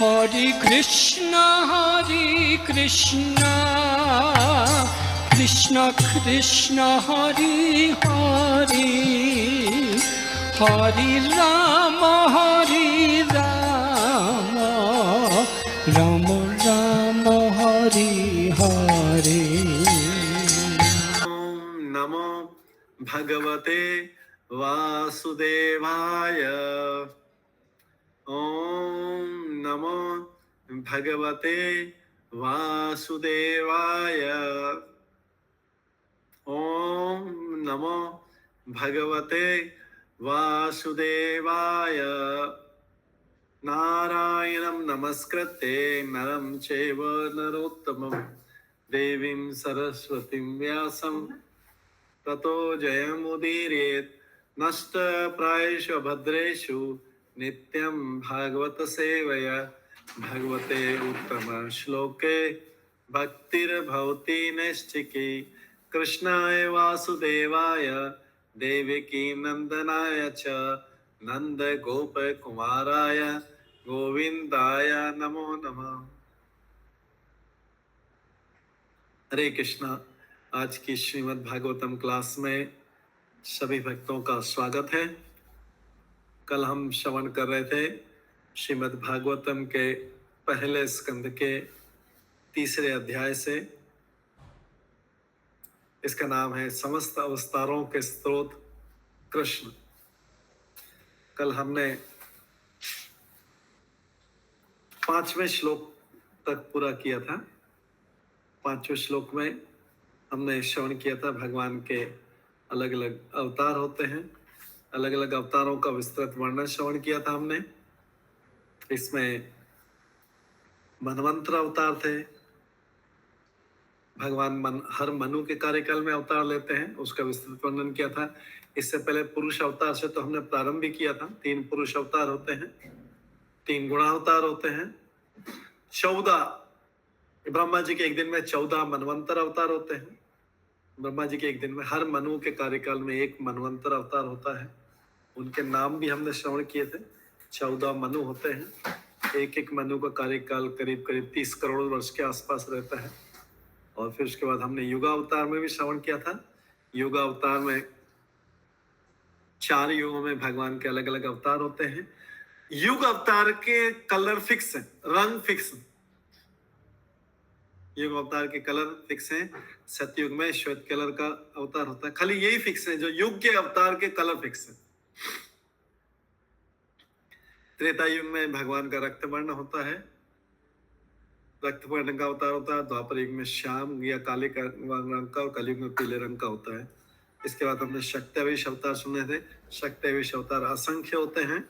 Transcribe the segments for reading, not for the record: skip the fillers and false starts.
हरे कृष्णा कृष्ण कृष्ण हरे हरे, हरे राम राम राम हरे हरे। ओम नमो भगवते वासुदेवाय। ओम नमो भगवते वासुदेवाय। ओम नमो भगवते वासुदेवाय। नारायणं नमस्कृत्य नरं चैव नरोत्तमं देवीं सरस्वतीं व्यासं ततो जयमुदीरयेत्। नष्टप्रायेषु भद्रेषु नित्यं भागवत सेवया भगवते उत्तम श्लोके भक्तिर्भवति नैष्ठिकी। कृष्णाय वासुदेवाय देवकी नंदनाय च नंद गोप कुमाराय गोविंदाय नमो नमः। हरे कृष्णा। आज की श्रीमद् भागवतम क्लास में सभी भक्तों का स्वागत है। कल हम श्रवण कर रहे थे श्रीमद् भागवतम के पहले स्कंद के तीसरे अध्याय से। इसका नाम है समस्त अवतारों के स्रोत कृष्ण। कल हमने 5वें श्लोक तक पूरा किया था। 5वें श्लोक में हमने श्रवण किया था भगवान के अलग अलग अवतार होते हैं। अलग अलग अवतारों का विस्तृत वर्णन श्रवण किया था हमने। इसमें मनवंतर अवतार थे। भगवान हर मनु के कार्यकाल में अवतार लेते हैं, उसका विस्तृत वर्णन किया था। इससे पहले पुरुष अवतार से तो हमने प्रारंभ भी किया था। 3 पुरुष अवतार होते हैं, 3 गुणावतार होते हैं। 14 ब्रह्मा जी के एक दिन में 14 मनवंतर अवतार होते हैं। ब्रह्मा जी के एक दिन में हर मनु के कार्यकाल में एक मनवंतर अवतार होता है। उनके नाम भी हमने श्रवण किए थे। 14 मनु होते हैं। एक एक मनु का कार्यकाल करीब करीब 30 करोड़ वर्ष के आसपास रहता है। और फिर उसके बाद हमने युगावतार में भी श्रवण किया था। युगावतार में 4 युगों में भगवान के अलग अलग अवतार होते हैं। युग अवतार के कलर फिक्स है, रंग फिक्स है। युग अवतार के कलर फिक्स हैं। सतयुग में श्वेत कलर का अवतार होता है। खाली यही फिक्स है जो युग के अवतार के कलर फिक्स है। त्रेता युग में भगवान का रक्त वर्ण होता है, रक्त वर्ण का अवतार होता है। द्वापर युग में श्याम या काले रंग का और कलयुग में पीले रंग का होता है। इसके बाद हमने शक्तिवेश अवतार सुने थे। शक्तिवेश अवतार असंख्य होते हैं।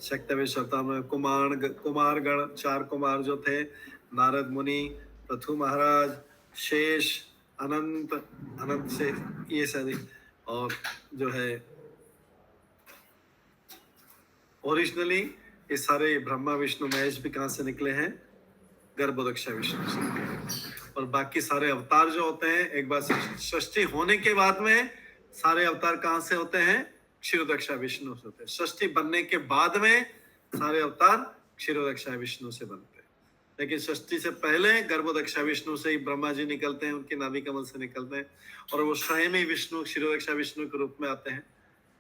शक्तिवेश अवतार में कुमारगण 4 कुमार जो थे, नारद मुनि, पृथु महाराज, शेष, अनंत से ये सारी, और जो है ओरिजिनली ये सारे ब्रह्मा विष्णु महेश भी कहाँ से निकले हैं? गर्भोदक्षा विष्णु से। और बाकी सारे अवतार जो होते हैं, एक बार सृष्टि होने के बाद में सारे अवतार कहाँ से होते हैं? क्षीरोदक्षा विष्णु से होते हैं। सृष्टि बनने के बाद में सारे अवतार क्षीरोदक्षा विष्णु से बनते हैं। लेकिन सृष्टि से पहले गर्भोदक्षा विष्णु से ही ब्रह्मा जी निकलते हैं, उनके नाभि कमल से निकलते हैं। और वो स्वयं ही विष्णु क्षीरोदक्षा विष्णु के रूप में आते हैं।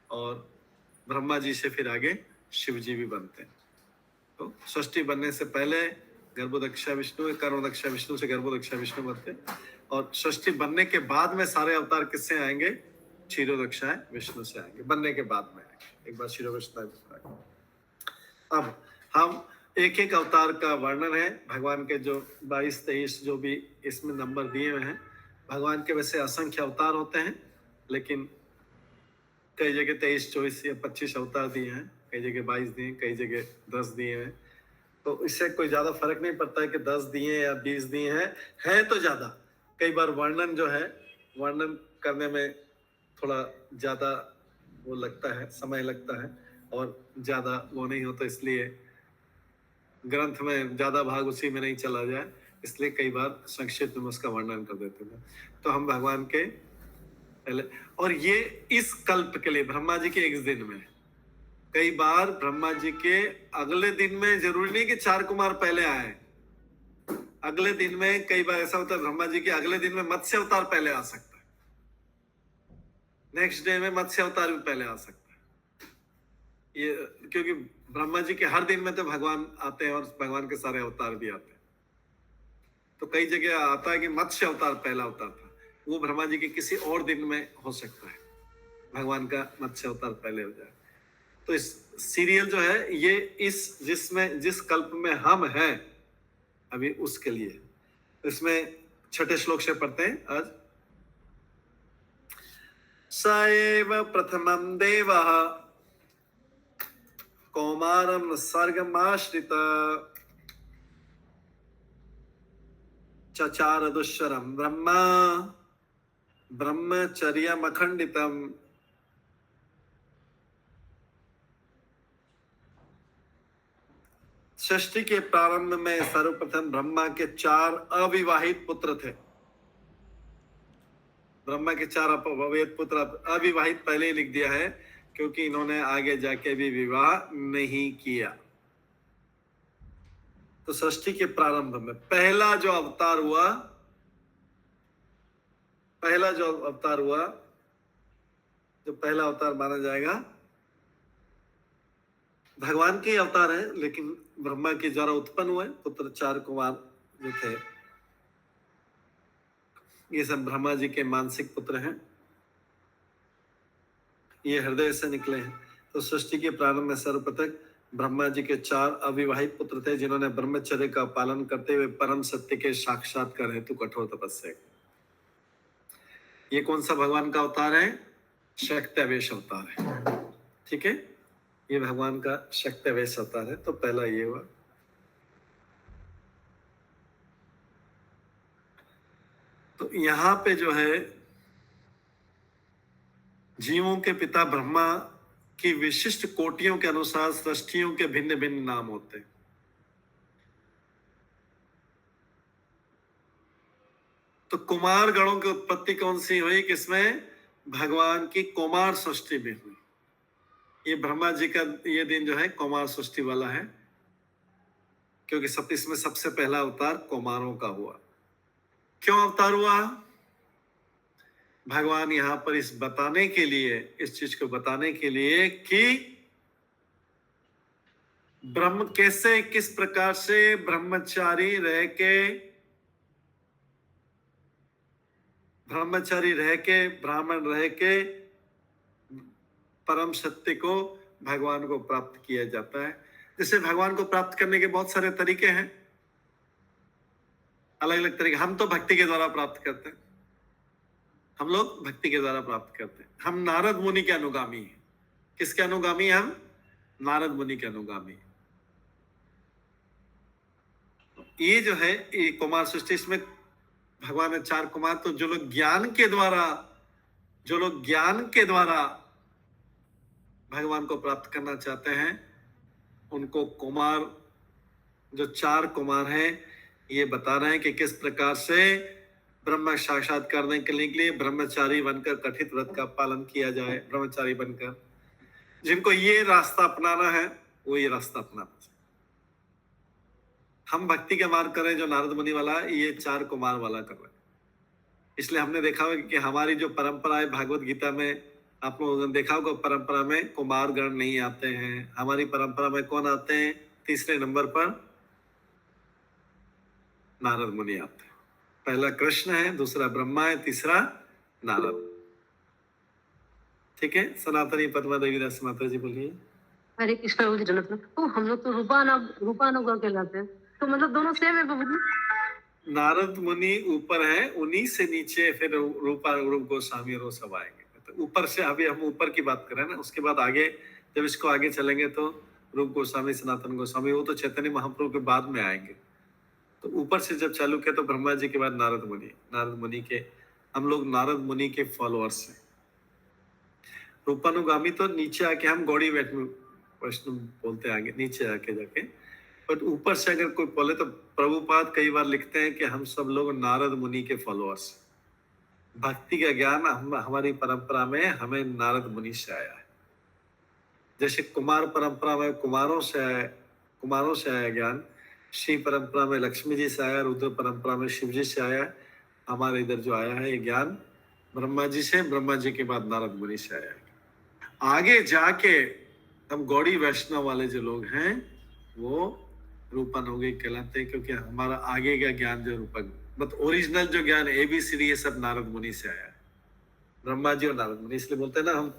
और ब्रह्मा जी से फिर आगे शिव जी भी बनते हैं। तो सृष्टि बनने से पहले गर्भोदक्षा विष्णु, कर्मोदक्षा विष्णु से गर्भोदक्षा विष्णु बनते हैं। और सृष्टि बनने के बाद में सारे अवतार किससे आएंगे? क्षीरोदक्षा विष्णु से आएंगे। बनने के बाद में आएंगे। एक बार क्षीरोदक्षा विष्णु आएंगे। अब हम एक एक अवतार का वर्णन है। भगवान के जो 22-23 जो भी इसमें नंबर दिए हुए हैं, भगवान के वैसे असंख्य अवतार होते हैं, लेकिन कई जगह 23, 24 या 25 अवतार दिए हैं, कई जगह 22 दिए, कई जगह 10 दिए हैं। तो इससे कोई ज्यादा फर्क नहीं पड़ता है कि 10 दिए या 20 दिए हैं, है तो ज्यादा। कई बार वर्णन जो है, वर्णन करने में थोड़ा ज्यादा वो लगता है, समय लगता है, और ज्यादा वो नहीं होता, इसलिए ग्रंथ में ज्यादा भाग उसी में नहीं चला जाए, इसलिए कई बार संक्षिप्त में उसका वर्णन कर देते हैं। तो हम भगवान के पहले, और ये इस कल्प के लिए ब्रह्मा जी के एक दिन में, कई बार ब्रह्मा जी के अगले दिन में, जरूरी नहीं कि 4 कुमार पहले आए, अगले दिन में कई बार ऐसा होता है ब्रह्मा जी के अगले दिन में मत्स्य अवतार पहले आ सकता है, नेक्स्ट डे में मत्स्य अवतार भी पहले आ सकता है। ये क्योंकि ब्रह्मा जी के हर दिन में तो भगवान आते हैं और भगवान के सारे अवतार भी आते हैं। तो कई जगह आता है कि मत्स्य अवतार पहला अवतार था, वो ब्रह्मा जी के किसी और दिन में हो सकता है, भगवान का मत्स्य अवतार पहले हो जाए। तो इस सीरियल जो है ये जिस कल्प में हम हैं अभी उसके लिए, इसमें छठे श्लोक से पढ़ते हैं आज। स एव प्रथमं देवः कौमारं सर्गमाश्रित चचार दुश्चरं ब्रह्मा ब्रह्मचर्यमखंडितम्। सृष्टि के प्रारंभ में सर्वप्रथम ब्रह्मा के 4 अविवाहित पुत्र थे। ब्रह्मा के 4 अविवाहित पुत्र, अविवाहित पहले ही लिख दिया है क्योंकि इन्होंने आगे जाके भी विवाह नहीं किया। तो सृष्टि के प्रारंभ में पहला जो अवतार हुआ, जो पहला अवतार माना जाएगा, भगवान के अवतार है लेकिन ब्रह्मा के द्वारा उत्पन्न हुए पुत्र 4 कुमार जो थे, ये सब ब्रह्मा जी के मानसिक पुत्र हैं, ये हृदय से निकले हैं। तो सृष्टि के प्रारंभ में सर्वप्रथम ब्रह्मा जी के 4 अविवाहित पुत्र थे जिन्होंने ब्रह्मचर्य का पालन करते हुए परम सत्य के साक्षात्कार हेतु कठोर तपस्या की। ये कौन सा भगवान का अवतार है? शक्त्यावेश अवतार है। ठीक है, ये भगवान का शक्त्यावेश अवतार है। तो पहला ये हुआ। तो यहां पे जो है जीवों के पिता ब्रह्मा की विशिष्ट कोटियों के अनुसार सृष्टियों के भिन्न भिन्न नाम होते हैं। तो कुमार गणों की उत्पत्ति कौन सी हुई? किसमें? भगवान की कुमार सृष्टि में हुई। ये ब्रह्मा जी का ये दिन जो है कुमार सृष्टि वाला है क्योंकि इसमें सबसे पहला अवतार कुमारों का हुआ। क्यों अवतार हुआ? भगवान यहां पर इस चीज को बताने के लिए कि किस प्रकार से ब्रह्मचारी रह के ब्राह्मण रह के परम सत्य को, भगवान को प्राप्त किया जाता है। जैसे भगवान को प्राप्त करने के बहुत सारे तरीके हैं, अलग अलग तरीके। हम तो भक्ति के द्वारा प्राप्त करते हैं, हम लोग भक्ति के द्वारा प्राप्त करते हैं। हम नारद मुनि के अनुगामी हैं। किसके अनुगामी? हम नारद मुनि के अनुगामी। ये जो है ये कुमार सृष्टि, इसमें भगवान ने 4 कुमार, तो जो लोग ज्ञान के द्वारा भगवान को प्राप्त करना चाहते हैं उनको कुमार, जो 4 कुमार हैं, ये बता रहे हैं कि किस प्रकार से ब्रह्म साक्षात करने के लिए ब्रह्मचारी बनकर कठित व्रत का पालन किया जाए। ब्रह्मचारी बनकर जिनको ये रास्ता अपनाना है वो ये रास्ता अपनाना चाहिए। हम भक्ति का मार्ग कर रहे हैं जो नारद मुनि वाला, ये 4 कुमार वाला कर रहे हैं। इसलिए हमने देखा होगा कि हमारी जो परंपरा है भागवत गीता में, आप लोगों ने देखा होगा परंपरा में कुमार गण नहीं आते हैं। हमारी परंपरा में कौन आते हैं? तीसरे नंबर पर नारद मुनि आते हैं। पहला कृष्ण है, दूसरा ब्रह्मा है, तीसरा नारद। ठीक है, सनातनी पद्मा देवी दास माता जी बोलिए। हरे कृष्णा बोलिए। जनक तो हम लोग तो रूपानुगा कहलाते हैं, तो मतलब दोनों सेम है बाबू। नारद मुनि ऊपर है, उन्हीं से नीचे फिर रूप गोस्वामी और वो सब आएंगे। तो ऊपर से अभी हम ऊपर की बात कर रहे हैं ना, उसके बाद आगे जब इसको आगे चलेंगे तो रूप गोस्वामी, सनातन गोस्वामी, वो तो चैतन्य महाप्रभु के बाद में आएंगे। तो ऊपर से जब चालू किया तो ब्रह्मा जी के बाद नारद मुनि के, हम लोग नारद मुनि के फॉलोअर्स हैं। रूपानुगामी तो नीचे आके हम गौड़ी वैष्णव बोलते हैं, आगे नीचे आके जाके। बट ऊपर से अगर कोई बोले तो प्रभुपाद कई बार लिखते हैं कि हम सब लोग नारद मुनि के फॉलोअर्स। भक्ति का ज्ञान हमारी परंपरा में हमें नारद मुनि से आया है। जैसे कुमार परंपरा में कुमारों से आया ज्ञान, शिव परंपरा में लक्ष्मी जी से आया, रुद्र परंपरा में शिव जी से आया, हमारे इधर जो आया है ये ज्ञान ब्रह्मा जी से, ब्रह्मा जी के बाद नारद मुनि से आया है। आगे जाके हम गौड़ी वैष्णव वाले जो लोग हैं वो रूपानुगी कहलाते हैं, क्योंकि हमारा आगे का ज्ञान जो रूपक मतलब ओरिजिनल जो ज्ञान ABCD ये सब नारद मुनि से आया है, ब्रह्मा जी और नारद मुनि। इसलिए बोलते हैं ना हम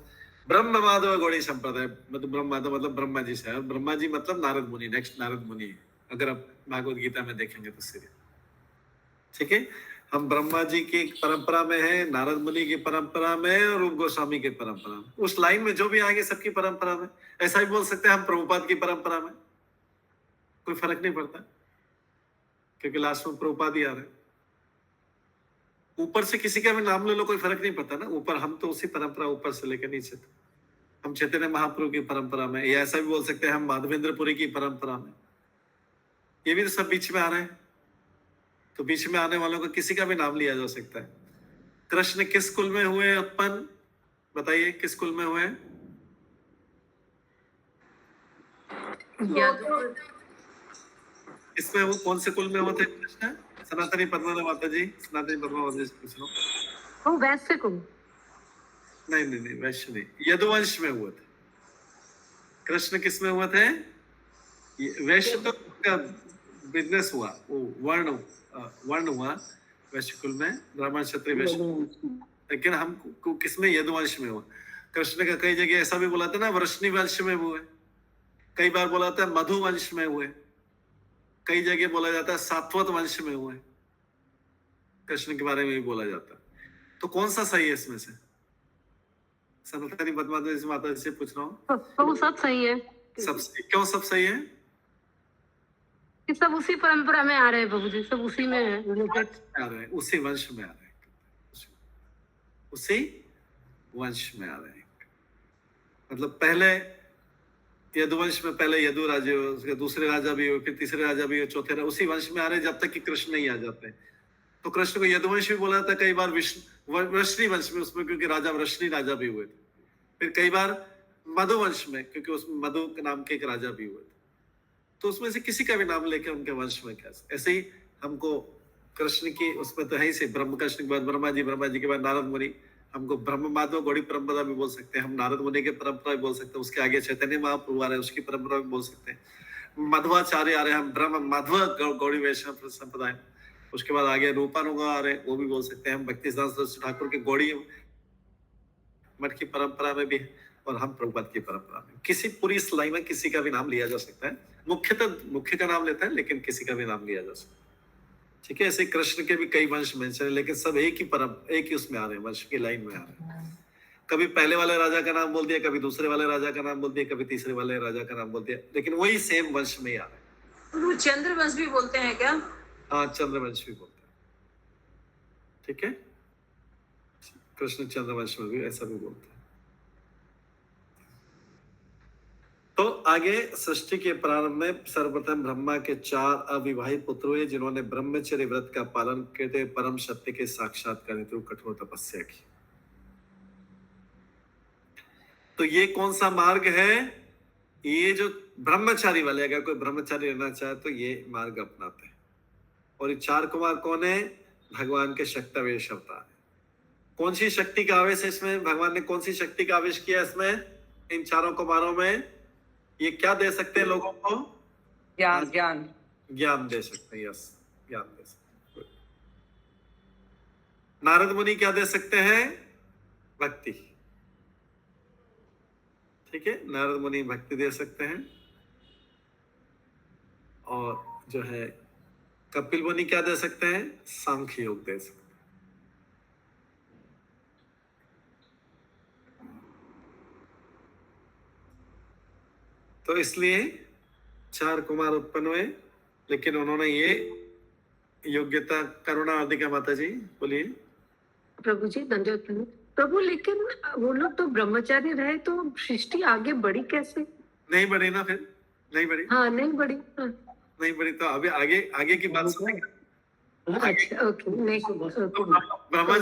ब्रह्म माधव गौड़ी संप्रदाय, मतलब ब्रह्म माधव मतलब ब्रह्मा जी से, और ब्रह्मा जी मतलब नारद मुनि, नेक्स्ट नारद मुनि है, अगर आप भागवत गीता में देखेंगे तो सीधे। ठीक है, हम ब्रह्मा जी की परंपरा में है, नारद मुनि की परंपरा में, और रूप गोस्वामी की परंपरा में, उस लाइन में जो भी आएंगे सबकी परंपरा में। ऐसा भी बोल सकते हैं हम प्रभुपाद की परंपरा में, कोई फर्क नहीं पड़ता, क्योंकि लास्ट में प्रभुपाद ही आ रहे हैं। ऊपर से किसी का भी नाम ले लो, कोई फर्क नहीं पड़ता ना, ऊपर हम तो उसी परंपरा ऊपर से लेकर नीचे तक, हम चैतन्य महाप्रभु की परंपरा में, या ऐसा भी बोल सकते हैं हम माधवेंद्रपुरी की परंपरा में, ये भी तो सब बीच में आ रहे हैं। तो बीच में आने वालों का किसी का भी नाम लिया जा सकता है। कृष्ण किस कुल में हुए उत्पन्न, बताइए किस कुल में हुए? इसमें वो कौन से कुल में होते हैं कृष्ण? सनातनी पद्मा माता जी, सनातनी पद्मा माता जी से पूछ लो। वो वैश्य को नहीं वैश्य नहीं, यदुवंश में हुए थे कृष्ण। किस में हुए थे? वैश्य तो का बिजनेस हुआ, वो वर्ण हुआ वैश्य कुल में, ब्राह्मण क्षत्रिय वैश्य, लेकिन हम किस में? यदुवंश में हुआ। कृष्ण का कई जगह ऐसा भी बोला था ना, वृष्णि वंश में हुए, कई बार बोला था मधु वंश में हुए, कई जगह बोला जाता है सात्वत वंश में हुए, कृष्ण के बारे में भी बोला जाता है। तो कौन सा सही है इसमें से? सनातनी पद्मा माता जी से पूछ रहा हूँ। तो सब सही है। सब क्यों सब सही है? कि सब उसी परंपरा में आ रहे हैं प्रभु जी, सब उसी में है रिलेटेड, आ रहे हैं, उसी वंश में आ रहे हैं, उसी वंश में आ रहे हैं। मतलब पहले यदुवंश में पहले यदु राजे, उसके दूसरे राजा भी हुए, फिर तीसरे राजा भी हुए, चौथे उसी वंश में आ रहे हैं जब तक कि कृष्ण नहीं आ जाते। तो कृष्ण को यदुवंश भी बोला था, कई बार वृष्णि वंश में, उसमें क्योंकि राजा वृष्णि राजा भी हुए थे, फिर कई बार मधुवंश में, क्योंकि उसमें मधु के नाम के एक राजा भी हुए थे। तो उसमें से किसी का भी नाम लेके उनके वंश में क्या, ऐसे ही हमको कृष्ण की उसमें तो है ही से, ब्रह्म कृष्ण के बाद ब्रह्मा जी के बाद नारद मुनि, हमको ब्रह्म माधव गौड़ी परंपरा भी बोल सकते हैं, हम नारद मुनि के परंपरा भी बोल सकते हैं, उसके आगे चैतन्य महाप्रभु आ रहे हैं उसकी परंपरा भी बोल सकते हैं, मध्वाचार्य आ रहे हैं, हम ब्रह्म माधव गौड़ी वैष्णव संप्रदाय, उसके बाद आगे रूपानुगा आ रहे हैं, वो भी बोल सकते हैं, हम भक्ति सिद्धांत ठाकुर के गौड़ी मठ की परंपरा में भी, और हम प्रभुपाद की परंपरा में, किसी पूरी इस लाइन में किसी का भी नाम लिया जा सकता है, मुख्य का नाम लेता है, लेकिन किसी का भी नाम लिया जा सकता है। ठीक है, ऐसे कृष्ण के भी कई वंश मेंशन है, लेकिन सब एक ही उसमें आ रहे हैं, वंश की लाइन में आ रहे हैं। कभी पहले वाले राजा का नाम बोल दिया, कभी दूसरे वाले राजा का नाम बोल दिया, कभी तीसरे वाले राजा का नाम बोल दिया, लेकिन वही सेम वंश में ही आ रहे हैं। वो चंद्रवंश भी बोलते हैं क्या? हाँ, चंद्रवंश भी बोलते हैं। ठीक है, कृष्ण चंद्रवंश में भी ऐसा भी बोलते हैं। तो आगे सृष्टि के प्रारंभ में सर्वप्रथम ब्रह्मा के 4 अविवाहित पुत्र हुए, जिन्होंने ब्रह्मचर्य व्रत का पालन करते परम सत्य के साक्षात्कार हेतु कठोर तपस्या की। तो ये कौन सा मार्ग है? ये जो ब्रह्मचारी वाले, अगर कोई ब्रह्मचारी रहना चाहे तो ये मार्ग अपनाते हैं। और ये 4 कुमार कौन है? भगवान के शक्तावेश अवतार है। कौन सी शक्ति का आवेश है इसमें? भगवान ने कौन सी शक्ति का आवेश किया इसमें? इन 4 कुमारों में ये क्या दे सकते हैं लोगों को? ज्ञान दे सकते हैं। यस, ज्ञान दे सकते हैं। नारद मुनि क्या दे सकते हैं? भक्ति। ठीक है, नारद मुनि भक्ति दे सकते हैं। और जो है कपिल मुनि क्या दे सकते हैं? सांख्य योग दे सकते हैं। तो इसलिए 4 कुमार उत्पन्न हुए, लेकिन उन्होंने ये योग्यता करुणा आदि का, माता जी बोलिए। प्रभु जी दंडवत प्रभु, लेकिन वो लोग तो ब्रह्मचारी रहे, तो सृष्टि आगे बढ़ी कैसे? नहीं बढ़ी ना, फिर नहीं बढ़ी। हाँ, नहीं बढ़ी। हाँ। नहीं बढ़ी तो अभी आगे की बात सुनेंगे। अच्छा, ओके, ब्रह्मा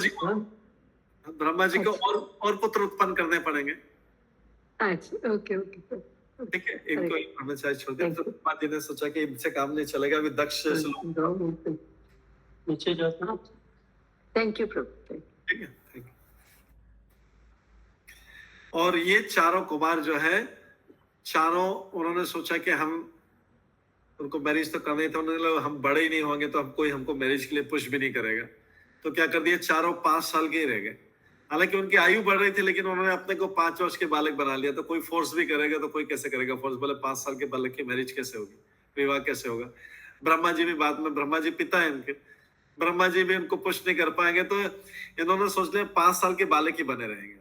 जी को और पुत्र उत्पन्न करने पड़ेंगे। अच्छा, ओके ओके। ठीक है, इनको ब्रह्मचारी छोड़ दिया। तो प्रभुपाद जी ने सोचा कि इनसे काम नहीं चलेगा, अभी दक्ष जैसे लोग। नीचे जाता। थैंक यू प्रभु। ठीक है, थैंक यू। और ये चारों कुमार जो है, चारों उन्होंने सोचा कि हम उनको मैरिज तो करना ही था। उन्होंने लगा हम बड़े ही नहीं होंगे तो हम कोई हमको मैरिज के लिए पुश भी नहीं करेगा। तो क्या कर दिया, चारों 5 साल के ही रह गए। हालांकि उनकी आयु बढ़ रही थी, लेकिन उन्होंने अपने को 5 वर्ष के बालक बना लिया। तो कोई फोर्स भी करेगा तो कोई कैसे करेगा फोर्स, बोले 5 साल के बालक की मैरिज कैसे होगी, विवाह कैसे होगा। ब्रह्मा जी भी बाद में, ब्रह्मा जी पिता है इनके, ब्रह्मा जी भी उनको पुश नहीं कर पाएंगे। तो इन्होंने सोच लिया 5 साल के बालक ही बने रहेंगे,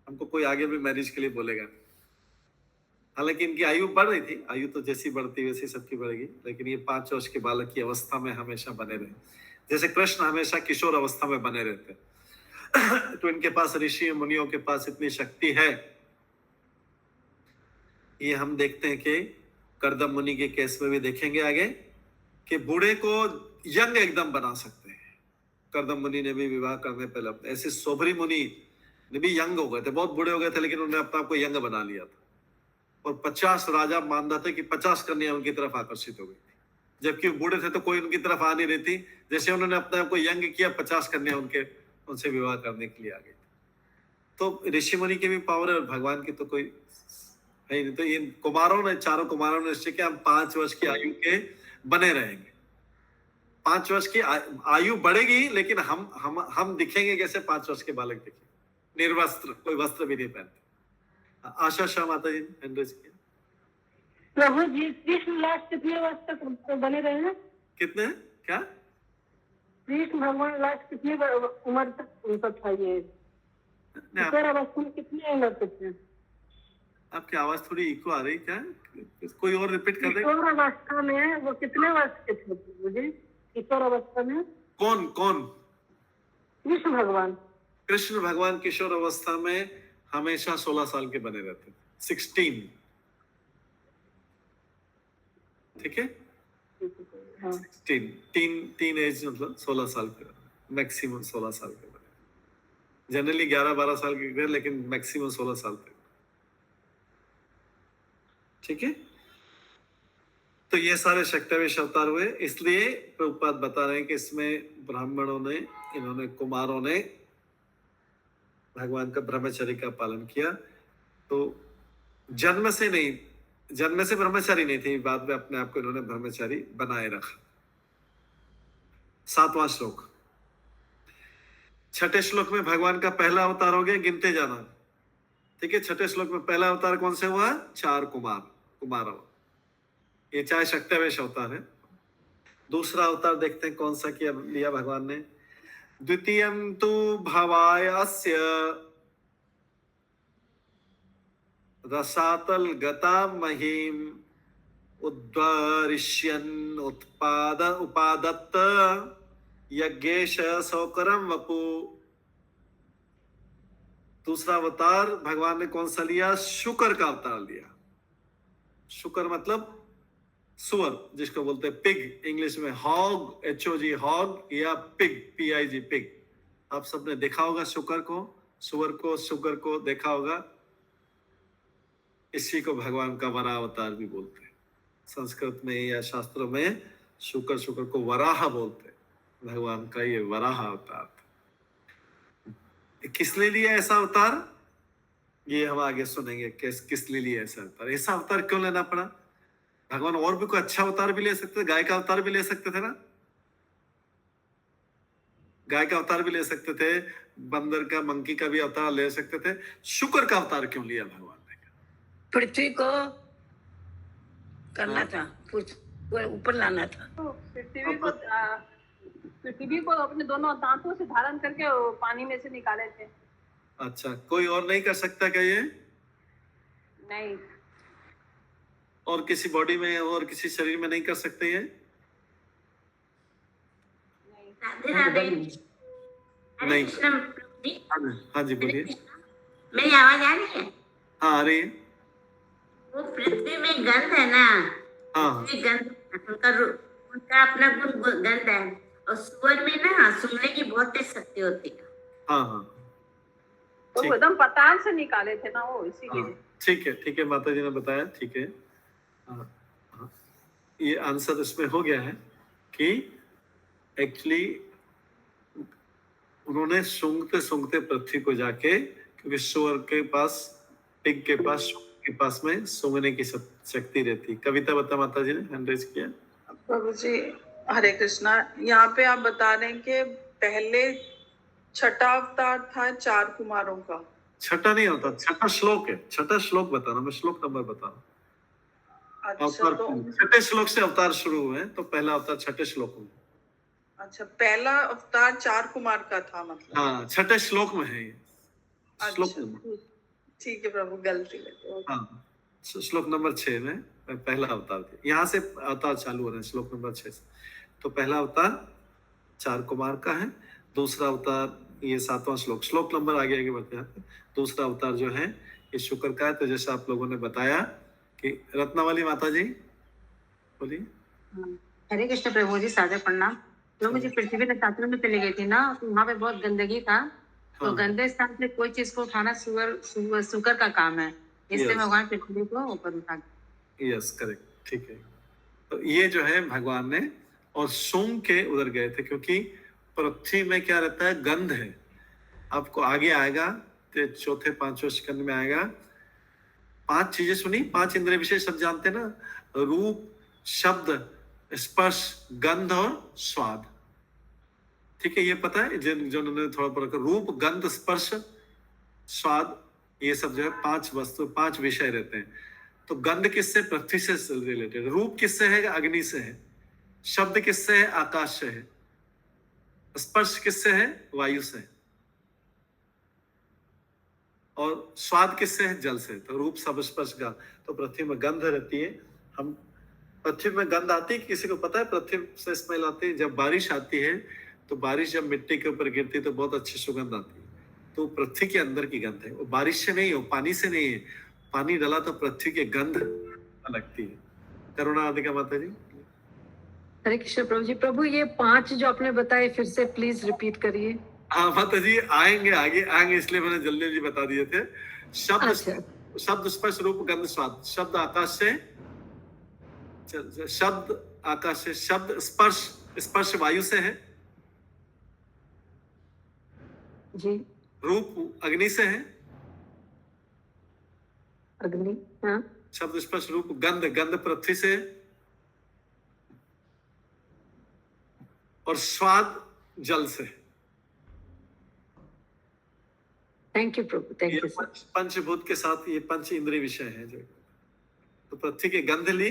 हमको कोई आगे भी मैरिज के लिए बोलेगा। हालांकि इनकी आयु बढ़ रही थी, आयु तो जैसी बढ़ती वैसी सबकी बढ़ेगी, लेकिन ये 5 वर्ष के बालक की अवस्था में हमेशा बने रहे, जैसे कृष्ण हमेशा किशोर अवस्था में बने रहते। तो इनके पास, ऋषि मुनियों के पास इतनी शक्ति है। ये हम देखते हैं कि कर्दम मुनि के केस में भी देखेंगे आगे कि बूढ़े को यंग एकदम बना सकते हैं। कर्दम मुनि ने भी विवाह करने पहले, ऐसे सोबरी मुनि ने भी यंग हो गए थे, बहुत बूढ़े हो गए थे, लेकिन उन्होंने अपने आप को यंग बना लिया था। और 50 राजा मानता थे कि 50 कन्या उनकी तरफ आकर्षित हो गई थी, जबकि वो बूढ़े थे तो कोई उनकी तरफ आ नहीं रही थी। जैसे उन्होंने अपने आप को यंग किया, 50 कन्या उनसे विवाह करने के लिए आ गई। तो ऋषि मुनि की भी पावर है और भगवान की तो कोई है नहीं। तो इन कुमारों ने, चारों कुमारों ने निश्चय किया हम 5 वर्ष की आयु के बने रहेंगे। 5 वर्ष की आयु बढ़ेगी, लेकिन हम दिखेंगे कैसे, 5 वर्ष के बालक दिखेंगे, निर्वस्त्र, कोई वस्त्र भी नहीं पहनते। आशा शाह माता जी ने एंड्रेस किया। प्रभु जी कृष्ण लास्ट कितने वर्ष तक बने रहे हैं? कितने, क्या कृष्ण भगवान लास्ट कितनी उम्र तक उनका था ये? किशोर अवस्था में कितने उम्र तक थे? आपकी आवाज थोड़ी इको आ रही, क्या कोई और रिपीट कर दे। किशोर अवस्था में वो कितने वर्ष के थे प्रभु जी? किशोर अवस्था में कौन कौन? कृष्ण भगवान। कृष्ण भगवान किशोर अवस्था में हमेशा 16 साल के बने रहते, 16। ठीक है, 16 टीन एज, मतलब 16 साल के, मैक्सिमम 16 साल के बने। जनरली 11-12 साल के, लेकिन मैक्सिमम 16 साल तक। ठीक है, तो ये सारे शक्तिवेश अवतार हुए। इसलिए प्रभुपाद बता रहे हैं कि इसमें ब्राह्मणों ने, इन्होंने कुमारों ने भगवान का ब्रह्मचर्य का पालन किया। तो जन्म से ब्रह्मचारी नहीं थे, बाद में अपने आप को इन्होंने ब्रह्मचारी बनाए रखा। 7वां श्लोक, 6ठे श्लोक में भगवान का पहला अवतार हो गया, गिनते जाना। ठीक है, 6ठे श्लोक में पहला अवतार कौन से हुआ? 4 कुमार। ये 4 शक्तिवेश अवतार है। दूसरा अवतार देखते हैं कौन सा किया लिया भगवान ने। द्वितीयं तु भवायस्य रसातल गतां महीम उद्वारिष्यन् उपादत्त यज्ञेश सौकरम वपु। दूसरा अवतार भगवान ने कौन सा लिया? शुकर का अवतार लिया। शुकर मतलब सुअर, जिसको बोलते हैं पिग, इंग्लिश में हॉग, HOG हॉग, या पिग, PIG पिग। आप सबने देखा होगा शुकर को, सुअर को देखा होगा। इसी को भगवान का वराह अवतार भी बोलते हैं। संस्कृत में या शास्त्रों में शुकर को वराह बोलते हैं। भगवान का ये वराह अवतार किस लिए लिया ऐसा अवतार, ये हम आगे सुनेंगे। किस लिए लिया ऐसा अवतार क्यों लेना पड़ा? भगवान और भी कोई अच्छा अवतार भी ले सकते थे, गाय का अवतार भी ले सकते थे ना, गाय का अवतार भी ले सकते थे, बंदर का, मंकी का भी अवतार ले सकते थे। शुक्र का अवतार क्यों लिया भगवान ने? पृथ्वी को करना था, ऊपर लाना था। तो पृथ्वी को अपने दोनों दांतों से धारण करके पानी में से निकाले थे। अच्छा, कोई और नहीं कर सकता क्या ये? नहीं। और किसी बॉडी में और किसी शरीर में नहीं कर सकते ये? नहीं। हाँ जी, बोलिए। मेरी आवाज आ रही है? हाँ, आ रही है। वो पृथ्वी में गंध है ना, हाँ, गंध उनका अपना गुण गंध है। और सुअर में ना सुनने की बहुत तेज शक्ति होती है। हाँ, वो एकदम पताल से निकाले थे ना वो, इसीलिए। ठीक है, माता जी ने बताया, ठीक है। हाँ, हाँ, ये आंसर इसमें हो गया है कि एक्चुअली उन्होंने सूंघते सूंघते पृथ्वी को जाके, क्योंकि सुअर के पास, पिग के पास, शुगर के पास में सूंघने की शक्ति रहती। कविता बता माता जी ने हैंड रेज किया। प्रभु जी हरे कृष्णा, यहाँ पे आप बता रहे हैं कि पहले छठा अवतार था 4 कुमारों का। छठा नहीं होता, छठा श्लोक है, छठा श्लोक बताना, मैं श्लोक नंबर बता रहा हूँ। अच्छा, तो छठे श्लोक से अवतार शुरू हुए, तो पहला अवतार छठे श्लोक में। अच्छा, पहला अवतार 4 कुमार का था मतलब। हाँ, छठे श्लोक में है ये। श्लोक अच्छा, नंबर, ठीक है प्रभु, गलती लगी। हाँ, श्लोक नंबर 6 में पहला अवतार था। यहाँ से अवतार चालू हो रहे हैं श्लोक नंबर 6 से। तो पहला अवतार 4 कुमार का है, दूसरा अवतार ये 7वां श्लोक, श्लोक नंबर आगे आगे बढ़ते हैं। दूसरा अवतार जो है ये शुक्र का है। तो जैसा आप लोगों ने बताया कि रत्नावली माता जी बोलिए। हरे कृष्ण प्रभु जी, सादर प्रणाम। प्रभु जी पृथ्वी नक्षत्र में चली गई थी ना, तो वहाँ पे बहुत गंदगी था। तो हाँ। गंदे स्थान से कोई चीज को उठाना शुकर का काम है, इसलिए Yes. भगवान पृथ्वी को ऊपर उठा। यस, करेक्ट, ठीक है। तो ये जो है भगवान ने और सूंघ के उधर गए थे, क्योंकि पृथ्वी में क्या रहता है, गंध है। आपको आगे आएगा तो चौथे 5वें स्कंद में आएगा। 5 चीजें सुनी, 5 इंद्रिय विशेष सब जानते हैं ना, रूप, शब्द, स्पर्श, गंध और स्वाद। ठीक है, ये पता है जिन्होंने थोड़ा पढ़ा, रूप, गंध, स्पर्श, स्वाद, ये सब जो है 5 वस्तु, 5 विषय रहते हैं। तो गंध किससे, पृथ्वी से रिलेटेड। रूप किससे है, अग्नि से है। शब्द किससे है, आकाश से है। स्पर्श किससे है, वायु से है। और स्वाद किससे है, जल से। तो रूप, शब्द, स्पर्श, गंध। तो पृथ्वी में गंध रहती है। हम पृथ्वी में गंध आती है, किसी को पता है पृथ्वी से स्मेल आती है? जब बारिश आती है, तो बारिश जब मिट्टी के ऊपर गिरती है तो बहुत अच्छी सुगंध आती है। तो पृथ्वी के अंदर की गंध है, वो बारिश से नहीं है, पानी से नहीं है। पानी डाला तो पृथ्वी की गंध लगती है। करुणा आदिका माता जी। हरे कृष्ण प्रभु जी। प्रभु ये 5 जो आपने बताए फिर से प्लीज रिपीट करिए। हाँ माता जी, आएंगे आगे आएंगे, इसलिए मैंने जल्दी जल्दी बता दिए थे। शब्द, अच्छा। शब्द, स्पर्श, रूप, गंध, स्वाद। शब्द आकाश से, शब्द आकाश से, शब्द, स्पर्श, स्पर्श वायु से है जी। रूप अग्नि से है, अग्नि, हाँ। शब्द, स्पर्श, रूप, गंध, गंध पृथ्वी से, और स्वाद जल से। थैंक यू प्रभु, थैंक ये यू सर। पंचभूत के साथ ये 5 इंद्रिय विषय है जो। तो पृथ्वी की गंध ली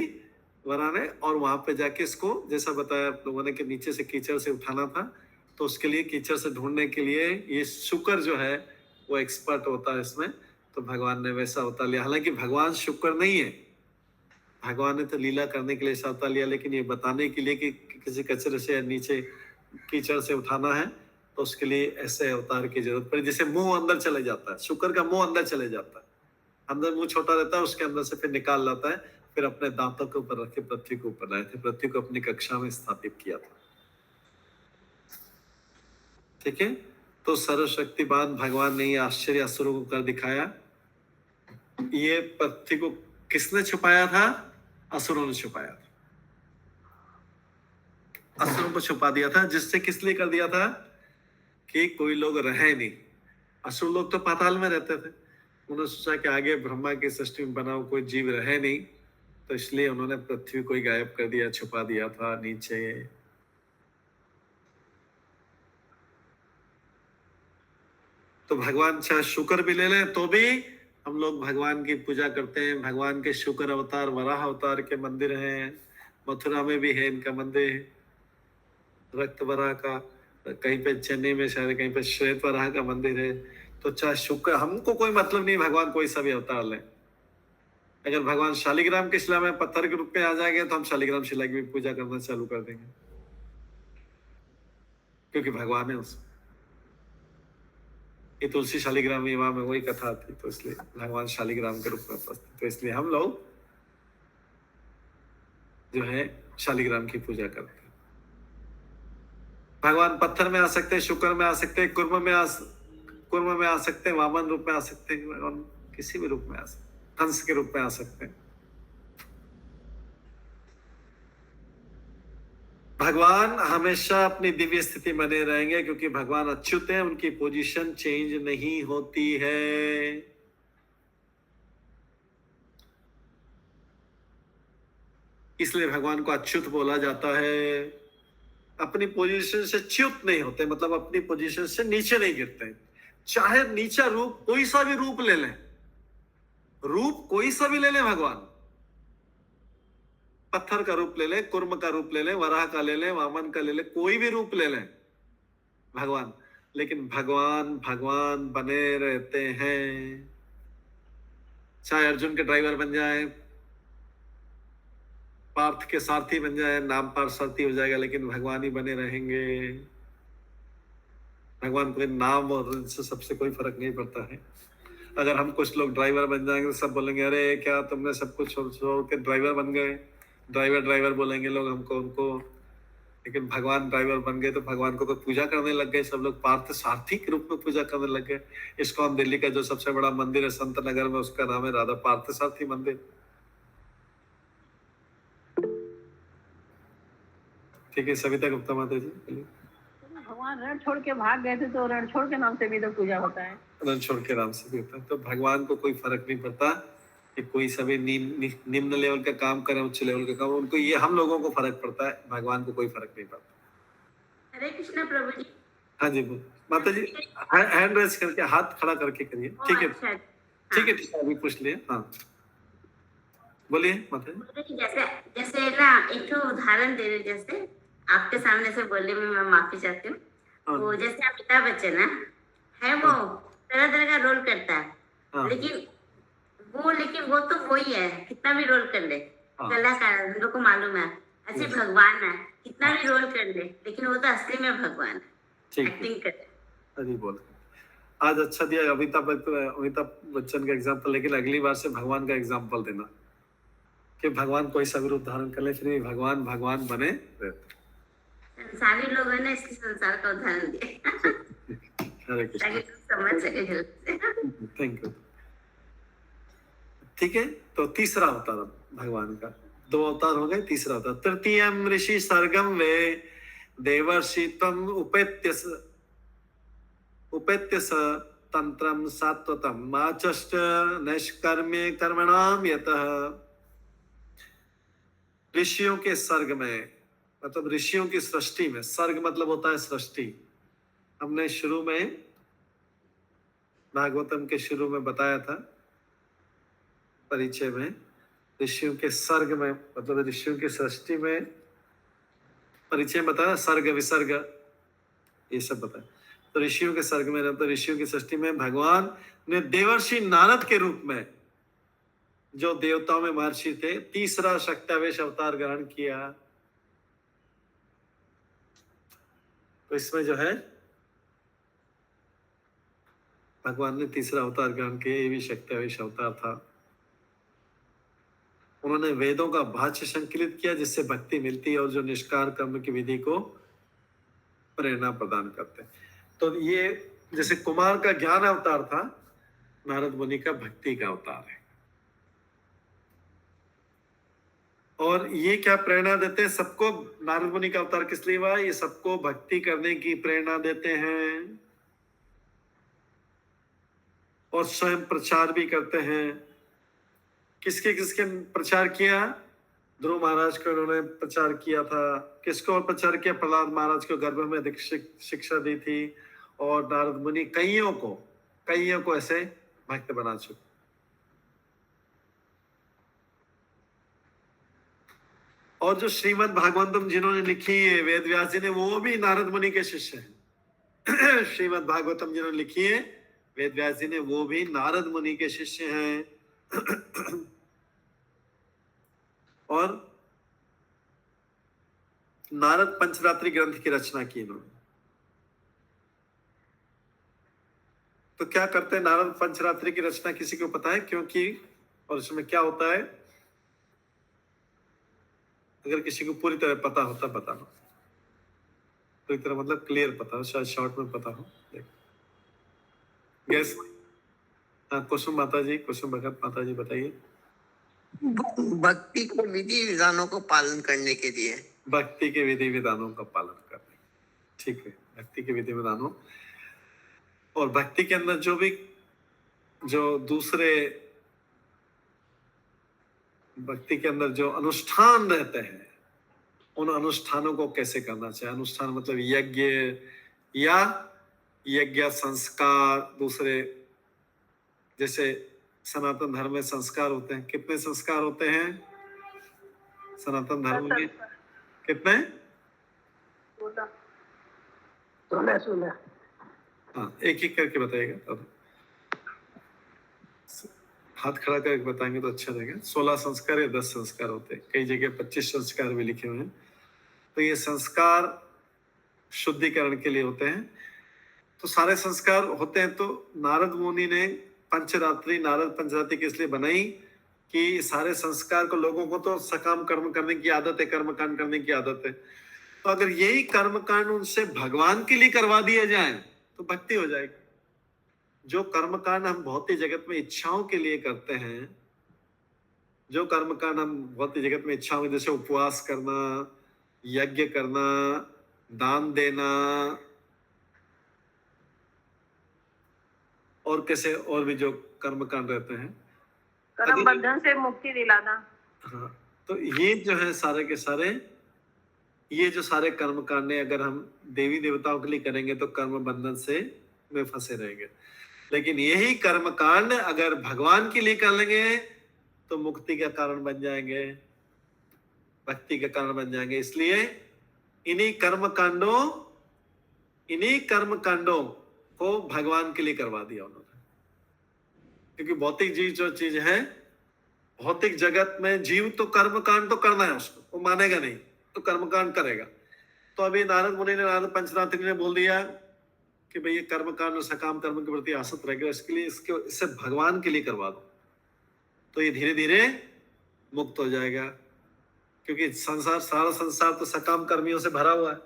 वराने, और वहां पे जाके इसको जैसा बताया आप लोगों ने कि नीचे से कीचड़ से उठाना था, तो उसके लिए कीचड़ से ढूंढने के लिए ये शुक्र जो है वो एक्सपर्ट होता है इसमें। तो भगवान ने वैसा अवतार लिया। हालांकि भगवान शुक्र नहीं है, भगवान ने तो लीला करने के लिए ऐसा अवतार लिया, लेकिन ये बताने के लिए कि किसी कचरे से नीचे कीचड़ से उठाना है, तो उसके लिए ऐसे अवतार की जरूरत पड़ी। जैसे मुंह अंदर चले जाता है, शुक्र का मुंह अंदर चले जाता है, अंदर मुंह छोटा रहता है, उसके अंदर से फिर निकाल लाता है, फिर अपने दांतों के ऊपर रख के पृथ्वी को ऊपर लाए थे, पृथ्वी को अपनी कक्षा में स्थापित किया था। ठीक है, तो सर्वशक्तिमान भगवान ने ये आश्चर्य असुरों को कर दिखाया। ये पृथ्वी को किसने छुपाया था? असुरों ने छुपाया था, असुरों को छुपा दिया था। जिससे किस लिए कर दिया था? कि कोई लोग रहे नहीं। असुर लोग तो पाताल में रहते थे, उन्होंने सोचा कि आगे ब्रह्मा की सृष्टि में बनाओ कोई जीव रहे नहीं, तो इसलिए उन्होंने पृथ्वी को ही गायब कर दिया, छुपा दिया था नीचे। तो भगवान चाहे शुक्र भी ले लें तो भी हम लोग भगवान की पूजा करते हैं। भगवान के शुक्र अवतार, वराह अवतार के मंदिर हैं, मथुरा में भी है इनका मंदिर, रक्त वराह का, कहीं पे चेन्नई में शायद कहीं पे श्वेत वराह का मंदिर है। तो चाहे शुक्र, हमको कोई मतलब नहीं भगवान कोई सा भी अवतार ले। अगर भगवान शालिग्राम की शिला में पत्थर के रूप में आ जाएंगे तो हम शालिग्राम शिला की भी पूजा करना चालू कर देंगे, क्योंकि भगवान है उसमें। ये तुलसी शालिग्राम विवाह में वही कथा थी, तो इसलिए भगवान शालिग्राम के रूप में उपस्थित, तो इसलिए हम लोग जो है शालिग्राम की पूजा करते हैं। भगवान पत्थर में आ सकते हैं, शुक्र में आ सकते हैं, कुर्म में आ सकते हैं, वामन रूप में आ सकते हैं, भगवान किसी भी रूप में आ सकते हैं। कंस के रूप में आ सकते हैं। भगवान हमेशा अपनी दिव्य स्थिति बने रहेंगे क्योंकि भगवान अच्युत हैं, उनकी पोजीशन चेंज नहीं होती है। इसलिए भगवान को अच्युत बोला जाता है। अपनी पोजीशन से च्युत नहीं होते, मतलब अपनी पोजीशन से नीचे नहीं गिरते हैं। चाहे नीचा रूप कोई सा भी रूप ले लें, रूप कोई सा भी ले लें, भगवान पत्थर का रूप ले लें, कुर्म का रूप ले लें, वराह का ले लें, वामन का ले लें, कोई भी रूप ले लें भगवान, लेकिन भगवान भगवान बने रहते हैं। चाहे अर्जुन के ड्राइवर बन जाए, पार्थ के सारथी बन जाए, नाम पार सारथी हो जाएगा, लेकिन भगवान ही बने रहेंगे। भगवान को नाम और इनसे सबसे कोई फर्क नहीं पड़ता है। अगर हम कुछ लोग ड्राइवर बन जाएंगे तो सब बोलेंगे अरे क्या तुमने सब कुछ छोड़ के ड्राइवर बन गए, ड्राइवर ड्राइवर बोलेंगे लोग हमको, उनको। लेकिन भगवान ड्राइवर बन गए तो भगवान को तो पूजा करने लग गए सब लोग, पार्थ सारथी के रूप में पूजा करने लग गए। इस्कॉन दिल्ली का जो सबसे बड़ा मंदिर है संत नगर में, उसका नाम है राधा पार्थ सारथी मंदिर। ठीक है, सविता गुप्ता माता जी। भगवान रण छोड़ के भाग गए थे तो रण छोड़ के नाम से भी तो पूजा होता है। रण छोड़ के नाम से भी होता है। तो भगवान को कोई फर्क नहीं पड़ता कि कोई सभी निम्न लेवल का काम करे, उच्च लेवल का काम, उनको ये हम लोगों को फर्क पड़ता है, भगवान को कोई फर्क नहीं पड़ता। हरे कृष्ण प्रभु जी। हाँ जी बोल माता जी, हैंड रेज करके हाथ खड़ा करके करिए। ठीक है, अच्छा, ठीक है, ठीक है, अभी पूछ लिए। हाँ बोलिए माता जी। जैसे जैसे ना एक तो उदाहरण दे रहे, जैसे आपके सामने से बोलने में मैं माफी चाहती हूँ। हाँ। वो जैसे अमिताभ बच्चन है वो तरह तरह का रोल करता है, हाँ। लेकिन वो तो वही है, कितना भी रोल कर ले। हाँ। कलाकार हम लोग को मालूम है, ऐसे भगवान है, कितना भी रोल कर ले, लेकिन वो तो असली में भगवान है, ठीक एक्टिंग करे। अभी बोल आज अच्छा दिया अमिताभ बच्चन का एग्जाम्पल, लेकिन अगली बार से भगवान का एग्जाम्पल देना कि भगवान कोई सा भी रूप धारण कर ले, फिर भी भगवान भगवान बने रहते। संसारी लोग है ना, इसलिए संसार का उदाहरण दिया हरे कृष्ण, ताकि तुम समझ सके जल्दी से। Thank you. ठीक है, तो तीसरा अवतार भगवान का, 2 अवतार हो गए, तीसरा अवतार। तृतीयम ऋषि सर्गम वे देवर्षि त्वं उपेत्य स तंत्रम सात्वतम माचष्ट नैष्कर्म्य कर्मणाम यतः। ऋषियों के सर्ग में, मतलब ऋषियों की सृष्टि में, सर्ग मतलब होता है सृष्टि। हमने शुरू में भागवतम के शुरू में बताया था परिचय में, ऋषियों के सर्ग में मतलब ऋषियों की सृष्टि में परिचय बताया, सर्ग विसर्ग ये सब बताया। तो ऋषियों के सर्ग में, तो ऋषियों की सृष्टि में भगवान ने देवर्षि नारद के रूप में, जो देवताओं में महर्षि थे, तीसरा शक्तावेश अवतार ग्रहण किया। तो इसमें जो है भगवान ने तीसरा अवतार ग्रहण किया, ये भी शक्तावेश अवतार था। उन्होंने वेदों का भाष्य संकलित किया जिससे भक्ति मिलती है और जो निष्कार कर्म की विधि को प्रेरणा प्रदान करते हैं। तो ये जैसे कुमार का ज्ञान अवतार था, नारद मुनि का भक्ति का अवतार है। और ये क्या प्रेरणा देते हैं सबको? नारद मुनि का अवतार किस लिए हुआ? ये सबको भक्ति करने की प्रेरणा देते हैं और स्वयं प्रचार भी करते हैं। किसके किसके प्रचार किया? ध्रुव महाराज को उन्होंने प्रचार किया था। किसको और प्रचार किया? प्रहलाद महाराज को गर्भ में शिक्षा दी थी। और नारद मुनि कईयों को ऐसे भक्त बना चुके। और जो श्रीमद् भागवतम जिन्होंने लिखी है वेद व्यास जी ने, वो भी नारद मुनि के शिष्य हैं। श्रीमद् भागवतम जिन्होंने लिखी है वेद व्यास जी ने, वो भी नारद मुनि के शिष्य हैं। और नारद पंचरात्रि ग्रंथ की रचना की इन्होंने। तो क्या करते हैं नारद पंचरात्रि की रचना? किसी को पता है क्योंकि और इसमें क्या होता है? अगर किसी को पूरी तरह पता होता बताना, पूरी तरह मतलब क्लियर पता हो, शायद शॉर्ट में पता हो। गैस हाँ, कुसुम माता जी, कुसुम भगत माता जी बताइए। भक्ति को विधि विधानों को पालन करने के लिए। भक्ति के विधि विधानों का पालन करने, ठीक है, भक्ति के विधि विधानों, और भक्ति के अंदर जो दूसरे भक्ति के अंदर जो अनुष्ठान रहते हैं, उन अनुष्ठानों को कैसे करना चाहिए। अनुष्ठान मतलब यज्ञ या यज्ञ संस्कार, दूसरे जैसे सनातन धर्म में संस्कार होते हैं। कितने संस्कार होते हैं सनातन धर्म में? कितने? 16। हाँ, एक एक करके बताइएगा, अब हाथ खड़ा करके बताएंगे तो अच्छा रहेगा। 16 संस्कार या 10 संस्कार होते हैं, कई जगह 25 संस्कार भी लिखे हुए हैं। तो ये संस्कार शुद्धिकरण के लिए होते हैं। तो सारे संस्कार होते हैं। तो नारद मुनि ने पंचरात्रि, नारद पंचरात्रि किस लिए बनाई कि सारे संस्कार को, लोगों को तो सकाम कर्म करने की आदत है, कर्म कांड करने की आदत है, तो अगर यही कर्म कांड उनसे भगवान के लिए करवा दिए जाए तो भक्ति हो जाएगी। जो कर्म कांड हम भौतिक जगत में इच्छाओं के लिए करते हैं, जो कर्म कांड हम भौतिक जगत में इच्छाओं, जैसे उपवास करना, यज्ञ करना, दान देना, और कैसे और भी जो कर्म कांड रहते हैं, कर्म बंधन से मुक्ति दिलाना। हाँ, तो ये जो है सारे के सारे, ये जो सारे कर्म कांड है, अगर हम देवी देवताओं के लिए करेंगे तो कर्म बंधन से में फंसे रहेंगे। लेकिन यही कर्म कांड अगर भगवान के लिए कर लेंगे तो मुक्ति का कारण बन जाएंगे, भक्ति का कारण बन जाएंगे। इसलिए इन्हीं कर्म कांडों को भगवान के लिए करवा दिया उन्होंने। क्योंकि भौतिक जीव जो चीज है, भौतिक जगत में जीव तो कर्म कांड तो करना है, उसको वो मानेगा नहीं तो कर्म कांड करेगा। तो अभी नारद मुनि ने, नारद पंचरात्रि ने बोल दिया कि भाई ये कर्म कांड और सकाम कर्म के प्रति आसक्त रहेगा, इसके लिए इससे भगवान के लिए करवा दो, तो ये धीरे धीरे मुक्त हो जाएगा। क्योंकि सारा संसार तो सकाम कर्मियों से भरा हुआ है।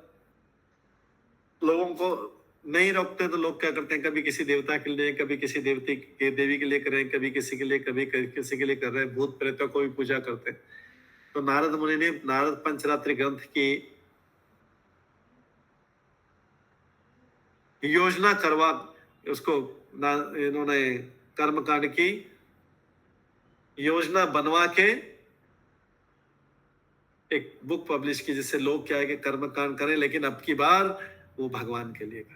लोगों को नहीं रोकते तो लोग क्या करते हैं, कभी किसी देवता के लिए, कभी किसी देवी के लिए कर रहे हैं, कभी किसी के लिए, कभी किसी के लिए कर रहे हैं, भूत प्रेतों को भी पूजा करते हैं। तो नारद मुनि ने नारद पंचरात्रि ग्रंथ की योजना करवा, उसको इन्होंने कर्मकांड की योजना बनवा के एक बुक पब्लिश की, जिससे लोग क्या है कि कर्मकांड करें, लेकिन अब की बार वो भगवान के लिए करें।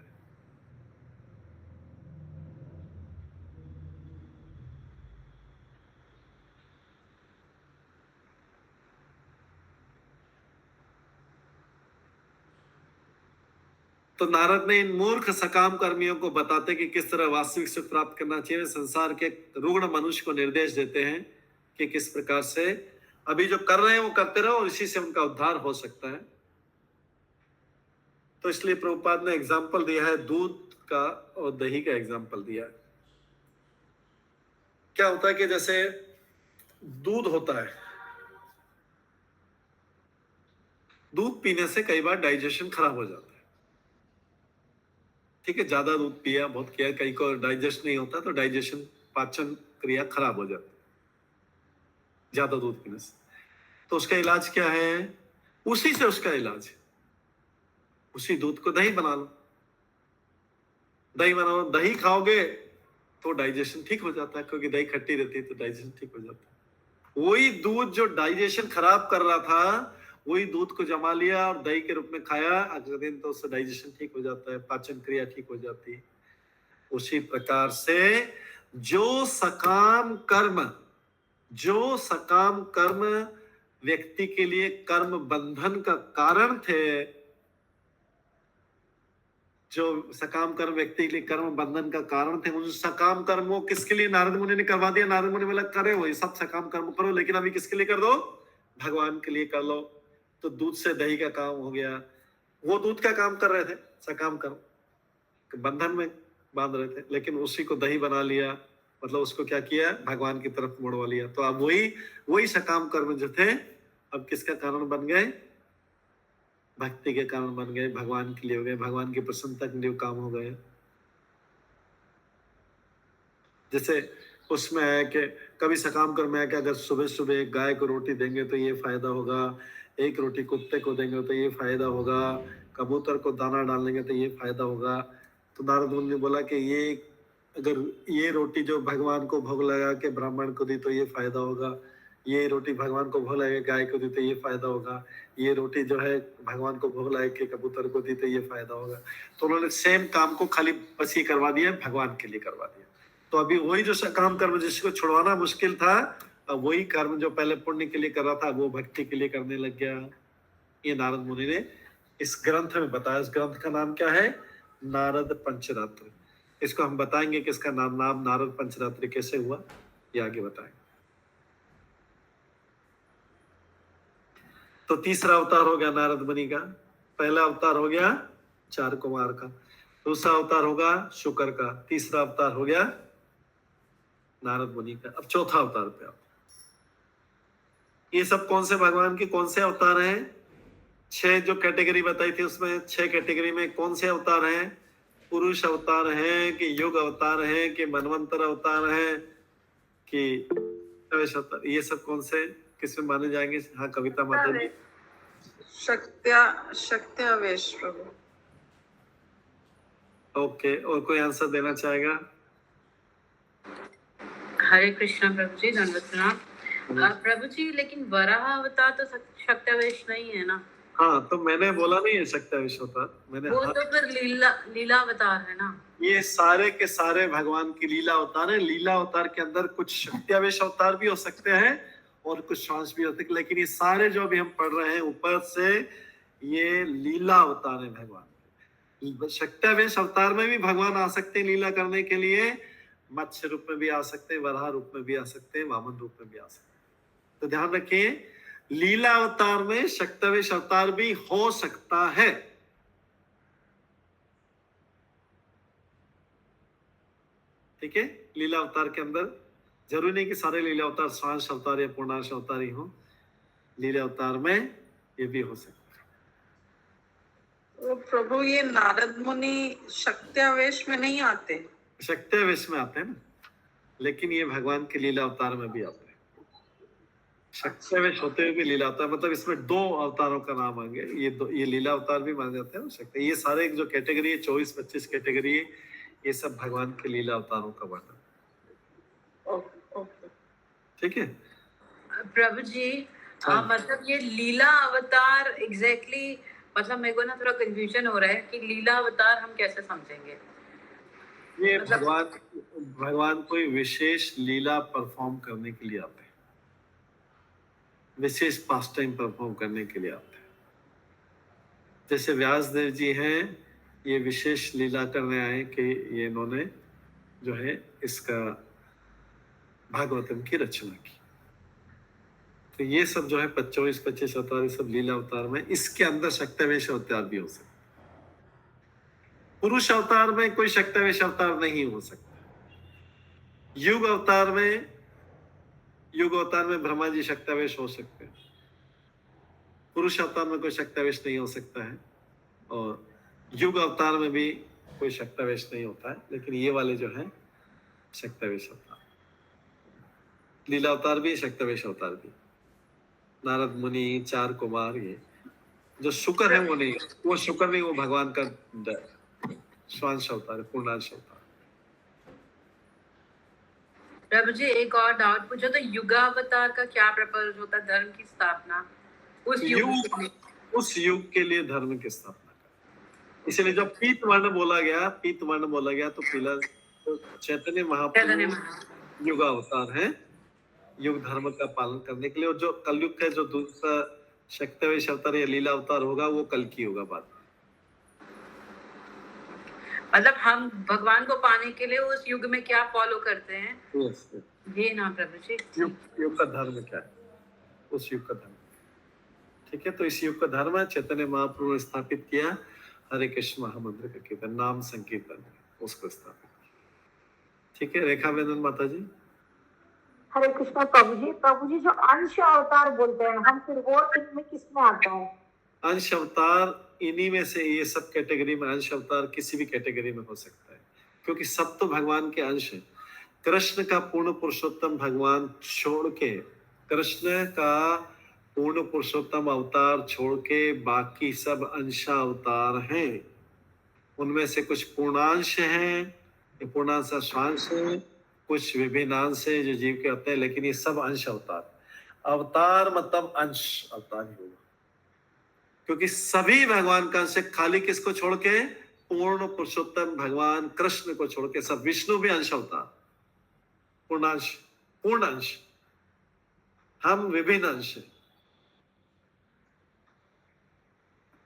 तो नारद ने इन मूर्ख सकाम कर्मियों को बताते कि किस तरह वास्तविक सुख प्राप्त करना चाहिए, संसार के रुग्ण मनुष्य को निर्देश देते हैं कि किस प्रकार से अभी जो कर रहे हैं वो करते रहो और इसी से उनका उद्धार हो सकता है। तो इसलिए प्रभुपाद ने एग्जाम्पल दिया है दूध का और दही का एग्जाम्पल दिया है। क्या होता है कि जैसे दूध होता है, दूध पीने से कई बार डाइजेशन खराब हो जाता है। ठीक है, ज्यादा दूध पिया, बहुत किया, कई को डाइजेस्ट नहीं होता, तो डाइजेशन, पाचन क्रिया खराब हो जाती है ज्यादा दूध पीने से। तो उसका इलाज क्या है? उसी से उसका इलाज है, उसी दूध को दही बना लो, दही बनाओ, दही खाओगे तो डाइजेशन ठीक हो जाता है, क्योंकि दही खट्टी रहती है तो डाइजेशन ठीक हो जाता है। वही दूध जो डाइजेशन खराब कर रहा था, वही दूध को जमा लिया और दही के रूप में खाया, अगले दिन तो उससे डाइजेशन ठीक हो जाता है, पाचन क्रिया ठीक हो जाती है। उसी प्रकार से जो सकाम कर्म व्यक्ति के लिए कर्म बंधन का कारण थे, जो सकाम कर्म व्यक्ति के लिए कर्म बंधन का कारण थे, उन सकाम कर्मों किसके लिए नारद मुनि ने करवा दिया। नारद मुनि बोला करे वही सब सकाम कर्म करो, लेकिन अभी किसके लिए कर दो? भगवान के लिए कर लो। तो दूध से दही का काम हो गया। वो दूध का काम कर रहे थे, सकाम कर्म बंधन में बांध रहे थे, लेकिन उसी को दही बना लिया, मतलब उसको क्या किया, भगवान की तरफ मोड़वा लिया। तो अब वही सकाम कर्म जो थे अब किसका कारण बन गए? भक्ति के कारण बन गए, भगवान के लिए हो गए, भगवान की प्रसन्नता के लिए काम हो गए। जैसे उसमें है कि कभी सकाम कर में है कि अगर सुबह सुबह एक गाय को रोटी देंगे तो ये फायदा होगा, एक रोटी कुत्ते को देंगे तो ये फायदा होगा, कबूतर को दाना डालेंगे तो ये फायदा होगा। तो नारद मुनि ने बोला कि ये अगर ये रोटी जो भगवान को भोग लगा के ब्राह्मण को दी तो ये फायदा होगा, ये रोटी भगवान को भोग लगा के गाय को दी तो ये फायदा होगा, ये रोटी जो है भगवान को भोग लगा के कबूतर को दी तो ये फायदा होगा। तो उन्होंने सेम काम को खाली बस ये करवा दिया, भगवान के लिए करवा दिया। तो अभी वही जो काम कर्म जिसको छुड़वाना मुश्किल था, अब वही कर्म जो पहले पुण्य के लिए कर रहा था वो भक्ति के लिए करने लग गया। ये नारद मुनि ने इस ग्रंथ में बताया। इस ग्रंथ का नाम क्या है? नारद पंचरात्र। इसको हम बताएंगे कि इसका नाम नारद पंचरात्र कैसे हुआ, ये आगे बताएंगे। तो तीसरा अवतार हो गया नारद मुनि का। पहला अवतार हो गया 4 कुमार का, दूसरा अवतार होगा शुक्र का, तीसरा अवतार हो गया नारद मुनि का। अब चौथा अवतार पे आओ। ये सब कौन से भगवान के कौन से अवतार हैं? 6 जो कैटेगरी बताई थी उसमें 6 कैटेगरी में कौन से अवतार हैं? पुरुष अवतार हैं कि युग अवतार हैं कि मनवंतर अवतार हैं कि अवतार, ये सब कौन से किसमें माने जाएंगे? हाँ कविता माता जी। शक्त्यावेश प्रभु। ओके, और कोई आंसर देना चाहेगा? हरे कृष्णा प्रभु जी, धन्यवाद प्रणाम। प्रभु जी लेकिन वराह अवतार तो शक्त्यावेश नहीं है ना? हाँ, तो मैंने बोला नहीं है शक्त्यावेश अवतार, मैंने वो तो फिर लीला अवतार है ना? ये सारे के सारे भगवान की लीला अवतार है। लीला अवतार के अंदर कुछ शक्त्यावेश अवतार भी हो सकते हैं और कुछ सांस भी हो सकते हैं, लेकिन ये सारे जो अभी हम पढ़ रहे हैं ऊपर से ये लीला अवतार है भगवान। शक्त्यावेश अवतार में भी भगवान आ सकते हैं लीला करने के लिए, मत्स्य रूप में भी आ सकते हैं, वराह रूप में भी आ सकते हैं, वामन रूप में भी आ सकते हैं। तो ध्यान रखिए, लीला अवतार में शक्त्यावेश अवतार भी हो सकता है। ठीक है, लीला अवतार के अंदर जरूरी नहीं कि सारे लीला अवतार सांस अवतार या पूर्णांश अवतार ही हो, लीला अवतार में ये भी हो सकता है। तो प्रभु ये नारद मुनि शक्त्यावेश में नहीं आते? शक्त्यावेश में आते हैं ना, लेकिन ये भगवान के लीला अवतार में भी आते हैं। शक्त्यावेश होते हुए भी लीला अवतार, मतलब इसमें 2 अवतारों का नाम आएंगे। ये लीला अवतार भी माने जाते हैं शक्ति। ये सारे जो कैटेगरी है 24-25 कैटेगरी है, ये सब भगवान के लीला अवतारों का वर्णन। ठीक है प्रभु जी। मतलब ये लीला अवतार एग्जैक्टली मतलब मेरे को ना थोड़ा कंफ्यूजन हो रहा है कि लीला अवतार हम कैसे समझेंगे? ये भगवान कोई विशेष लीला परफॉर्म करने के लिए आते हैं, विशेष पास टाइम परफॉर्म करने के लिए आते हैं। जैसे व्यासदेव जी हैं, ये विशेष लीला करने आए कि ये इन्होंने जो है इसका भागवतम की रचना की। तो ये सब जो है 24-25 अवतार, सब लीला अवतार में, इसके अंदर शक्त्यावेश अवतार भी हो सकता है। पुरुष अवतार में कोई शक्त्यावेश अवतार नहीं हो सकता। युग अवतार में ब्रह्मा जी शक्त्यावेश हो सकते हैं। पुरुष अवतार में कोई शक्त्यावेश नहीं हो सकता है, और युग अवतार में भी कोई शक्त्यावेश नहीं होता है, लेकिन ये वाले जो है शक्त्यावेश अवतार। लीला अवतार भी, शक्त्यावेश अवतार भी। नारद मुनि, 4 कुमार, ये जो शुक्र है वो नहीं, वो शुक्र नहीं, वो भगवान का स्वांश अवतार है, पूर्णांश अवतार। प्रभु जी एक और डाउट पूछो, तो युगावतार का क्या पर्पस होता है? धर्म की स्थापना उस युग के लिए धर्म की स्थापना कर। इसलिए जब पीत वर्ण बोला गया तो पीला तो चैतन्य महाप्रभु युगावतार है, युग धर्म का पालन करने के लिए। और जो कलयुग का जो दूसरा शक्त्यावेश अवतार या लीला अवतार होगा वो कल की होगा बाद में। मतलब हम भगवान को पाने के लिए उस युग में क्या फॉलो करते हैं? ये ना प्रभु जी, युग का धर्म क्या है, उस युग का धर्म। ठीक है, तो इस युग का धर्म है चैतन्य महाप्रभु ने स्थापित किया, हरे कृष्ण महामंत्र का कीर्तन, नाम संकीर्तन, उसको स्थापित किया। ठीक है, रेखा बेदन माता जी। हरे कृष्णा प्रभु जी जो अंश अवतार बोलते हैं हम, फिर वो इनमें किसमें आता है? अंश अवतार इन्हीं में से, ये सब कैटेगरी में अंश अवतार किसी भी कैटेगरी में हो सकता है, क्योंकि सब तो भगवान के अंश है। कृष्ण का पूर्ण पुरुषोत्तम भगवान छोड़ के, कृष्ण का पूर्ण पुरुषोत्तम अवतार छोड़ के बाकी सब अंशावतार हैं। उनमें से कुछ पूर्णांश हैं, पूर्णांश स्वांश है, कुछ विभिन्नांश है जो जीव के होते हैं, लेकिन ये सब अंश अवतार। अवतार मतलब अंश अवतार ही होगा, क्योंकि सभी भगवान का अंश है। खाली किसको छोड़ के? पूर्ण पुरुषोत्तम भगवान कृष्ण को छोड़ के सब। विष्णु भी अंश अवतार, पूर्णांश, पूर्ण अंश। हम विभिन्न अंश है।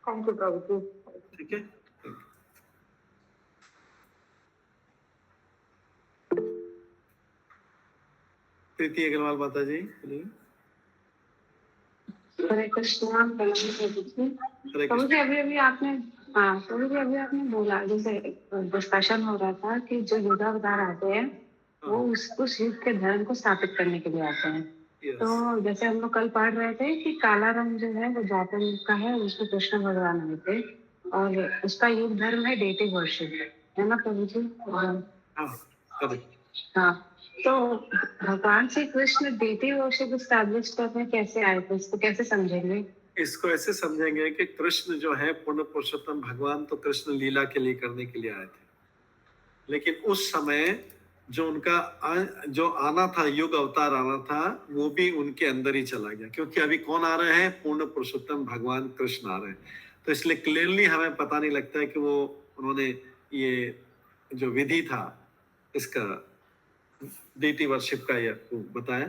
थैंक यू प्रभु जी। ठीक है। प्रीति अग्रवाल माता जी, हरे कृष्णा। प्रभु जी, हरे प्रभु कृष्ण। जी अभी आपने, हाँ प्रभु जी अभी आपने बोला, जैसे डिस्कशन हो रहा था कि जो युगावतार आते हैं वो उस युग के धर्म को स्थापित करने के लिए आते हैं। Yes. तो जैसे हम लोग कल पढ़ रहे थे कि काला रंग जो है वो जातन युग का है, उसमें कृष्ण भगवान आए थे और उसका युग धर्म है डेटी वर्शिप, है ना प्रभु जी? हाँ, तो भगवान Shri Krishna deity worship establish करने कैसे आए थे, इसको कैसे समझेंगे? इसको ऐसे समझेंगे कि कृष्ण जो है पूर्ण पुरुषोत्तम भगवान, तो कृष्ण लीला के लिए करने के लिए आए थे, लेकिन उस समय जो उनका जो आना था, युग अवतार आना था, वो भी उनके अंदर ही चला गया, क्योंकि अभी कौन आ रहे हैं? पूर्ण पुरुषोत्तम भगवान कृष्ण आ रहे हैं। तो इसलिए क्लियरली हमें पता नहीं लगता है कि वो उन्होंने ये जो विधि था इसका डेटी वर्शिप का ये बताया,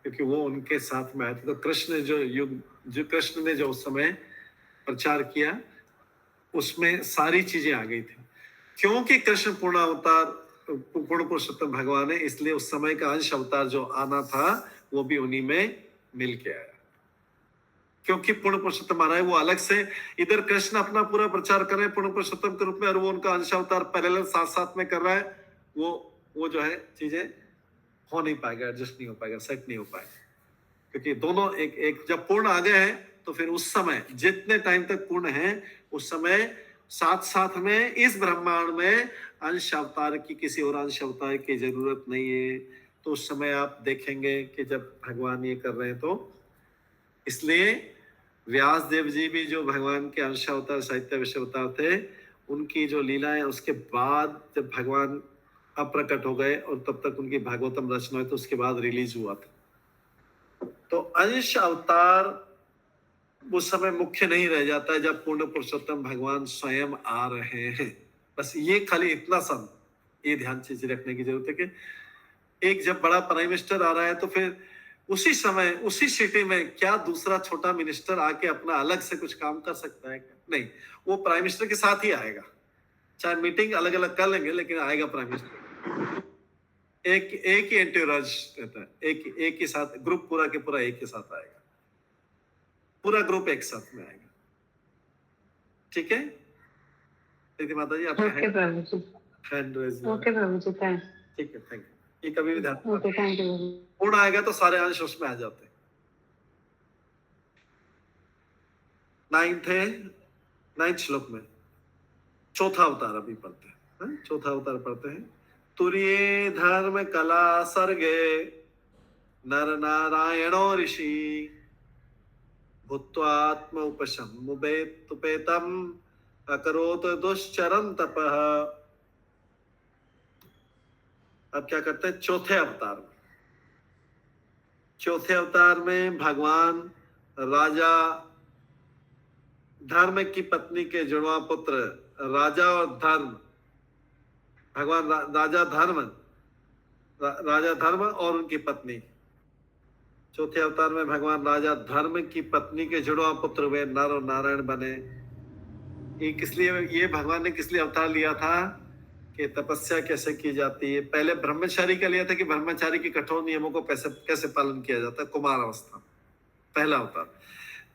क्योंकि वो उनके साथ में आए थे। तो कृष्ण जो कृष्ण ने जो उस समय प्रचार किया उसमें सारी चीजें आ गई थी, क्योंकि कृष्ण पूर्ण अवतार, पूर्ण पुरुषोत्तम भगवान है, इसलिए उस समय का अंश अवतार जो आना था वो भी उन्हीं में मिल के आया। क्योंकि पूर्ण पुरुषोत्तम आ रहा है, वो अलग से, इधर कृष्ण अपना पूरा प्रचार कर रहे हैं पूर्ण पुरुषोत्तम के रूप में, और वो उनका अंश अवतार पैरेलल साथ साथ में कर रहा है। वो जो है चीजें हो नहीं पाएगा, एडजस्ट नहीं हो पाएगा, सेट नहीं हो पाएगा, क्योंकि दोनों एक जब पूर्ण आ गए हैं तो फिर उस समय जितने टाइम तक पूर्ण है उस समय साथ साथ में इस ब्रह्मांड में अंश अवतार की, किसी और अंश अवतार की जरूरत नहीं है। तो उस समय आप देखेंगे कि जब भगवान ये कर रहे हैं, तो इसलिए व्यास देव जी भी जो भगवान के अंश अवतार, साहित्य विषय अवतार थे, उनकी जो लीलाएं उसके बाद जब भगवान अप्रकट हो गए और तब तक उनकी भागवतम रचना हुई, तो उसके बाद रिलीज हुआ था। तो अंश अवतार उस समय मुख्य नहीं रह जाता है जब पूर्ण पुरुषोत्तम भगवान स्वयं आ रहे हैं। बस ये खाली इतना सा ये ध्यान चीज रखने की जरूरत है कि एक जब बड़ा प्राइम मिनिस्टर आ रहा है तो फिर उसी समय उसी सिटी में क्या दूसरा छोटा मिनिस्टर आके अपना अलग से कुछ काम कर सकता है? नहीं, वो प्राइम मिनिस्टर के साथ ही आएगा, चाहे मीटिंग अलग अलग कर लेंगे लेकिन आएगा प्राइम मिनिस्टर। एक ही एंटोराज रहता है, एक ही साथ, ग्रुप पूरा के पूरा एक के साथ आएगा, पूरा ग्रुप एक साथ में आएगा। ठीक है दीदी माता जी, आपका ओके प्रभु जी, हैंड रेज। ओके प्रभु जी, थैंक ठीक है, थैंक यू। ये कभी भी ध्यान, ओके, थैंक यू। पूर्ण आएगा तो सारे अंश उसमें आ जाते हैं। 9th श्लोक में चौथा अवतार अभी पढ़ते हैं, चौथा अवतार पढ़ते हैं। तुर्ये धर्म कला सर्गे नर नारायणो ऋषि भूत्वात्म उपशमुपेतम अकरोत दुश्चरम तपः। अब क्या करते हैं? चौथे अवतार में, चौथे अवतार में भगवान राजा धर्म की पत्नी के जुड़वा पुत्र, राजा और धर्म, भगवान राजा धर्म और उनकी पत्नी। चौथे अवतार में भगवान राजा धर्म की पत्नी के जुड़वा पुत्र हुए, नर और नारायण बने। ये किस लिए, ये भगवान ने किस लिए अवतार लिया था? कि तपस्या कैसे की जाती है। पहले ब्रह्मचारी का लिया था कि ब्रह्मचारी के कठोर नियमों को कैसे पालन किया जाता है, कुमार अवस्था, पहला अवतार।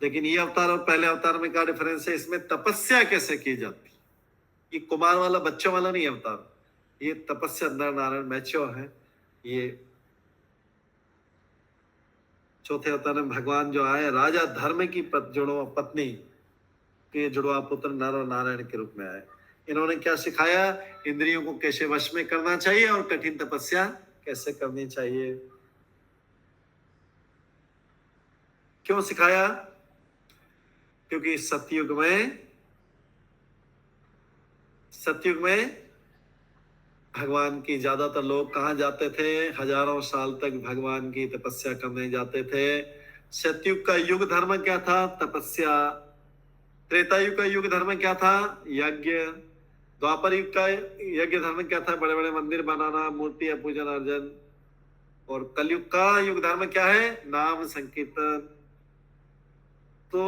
लेकिन ये अवतार और पहले अवतार में क्या डिफरेंस है? इसमें तपस्या कैसे की जाती, ये कुमार वाला, बच्चों वाला नहीं अवतार, ये तपस्या नर नारायण मैच्योर है। ये चौथे अवतार में भगवान जो आए राजा धर्म की जुड़वा पत्नी के जुड़वा पुत्र नर और नारायण के रूप में आए। इन्होंने क्या सिखाया? इंद्रियों को कैसे वश में करना चाहिए और कठिन तपस्या कैसे करनी चाहिए। क्यों सिखाया? क्योंकि सतयुग में भगवान की ज्यादातर लोग कहाँ जाते थे? हजारों साल तक भगवान की तपस्या करने जाते थे। सतयुग का युग धर्म क्या था? तपस्या। त्रेता युग का युग धर्म क्या था? यज्ञ। द्वापर युग का यज्ञ धर्म क्या था? बड़े बड़े मंदिर बनाना, मूर्ति पूजन अर्जन। और कलयुग का युग धर्म क्या है? नाम संकीर्तन। तो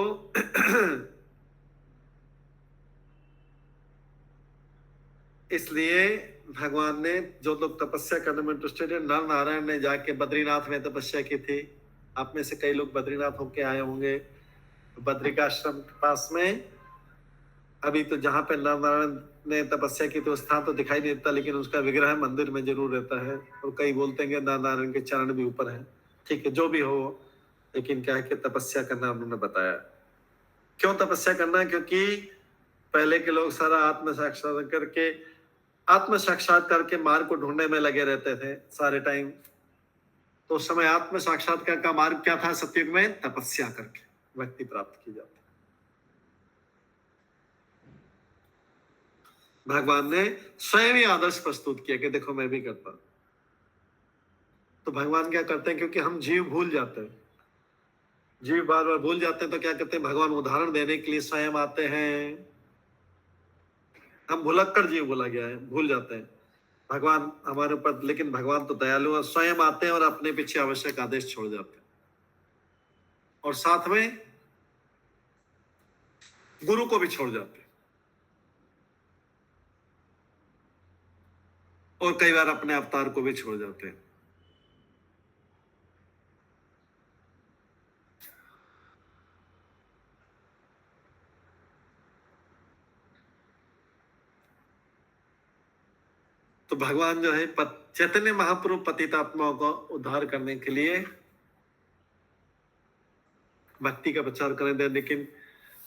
इसलिए भगवान ने, जो लोग तपस्या करने में इंटरेस्टेड है, नर नारायण ने जाके बद्रीनाथ में तपस्या की थी। आप में से कई लोग बद्रीनाथ होके आए होंगे। बद्रिकाश्रम के पास में अभी तो जहाँ पे नर नारायण ने तपस्या की तो स्थान तो दिखाई नहीं देता, लेकिन उसका विग्रह मंदिर में जरूर रहता है। और कई बोलते हैं कि नर नारायण के चरण भी ऊपर है। ठीक है, जो भी हो, लेकिन क्या है कि तपस्या करना उन्होंने बताया। क्यों तपस्या करना? क्योंकि पहले के लोग सारा आत्म साक्षात्कार के मार्ग को ढूंढने में लगे रहते थे सारे टाइम। तो उस समय आत्म साक्षात्कार का मार्ग क्या था? सतयुग में तपस्या करके भक्ति प्राप्त की जाती। भगवान ने स्वयं ही आदर्श प्रस्तुत किया कि देखो मैं भी करता हूं। तो भगवान क्या करते हैं? क्योंकि हम जीव भूल जाते हैं, जीव बार बार भूल जाते हैं, तो क्या करते हैं? भगवान उदाहरण देने के लिए स्वयं आते हैं। हम भुलक्कड़ जीव बोला गया है, भूल जाते हैं भगवान हमारे ऊपर, लेकिन भगवान तो दयालु है, स्वयं आते हैं और अपने पीछे आवश्यक आदेश छोड़ जाते हैं। और साथ में गुरु को भी छोड़ जाते हैं, और कई बार अपने अवतार को भी छोड़ जाते हैं। तो भगवान जो है चैतन्य महाप्रभु पतितात्माओं को उद्धार करने के लिए भक्ति का प्रचार करें दे। लेकिन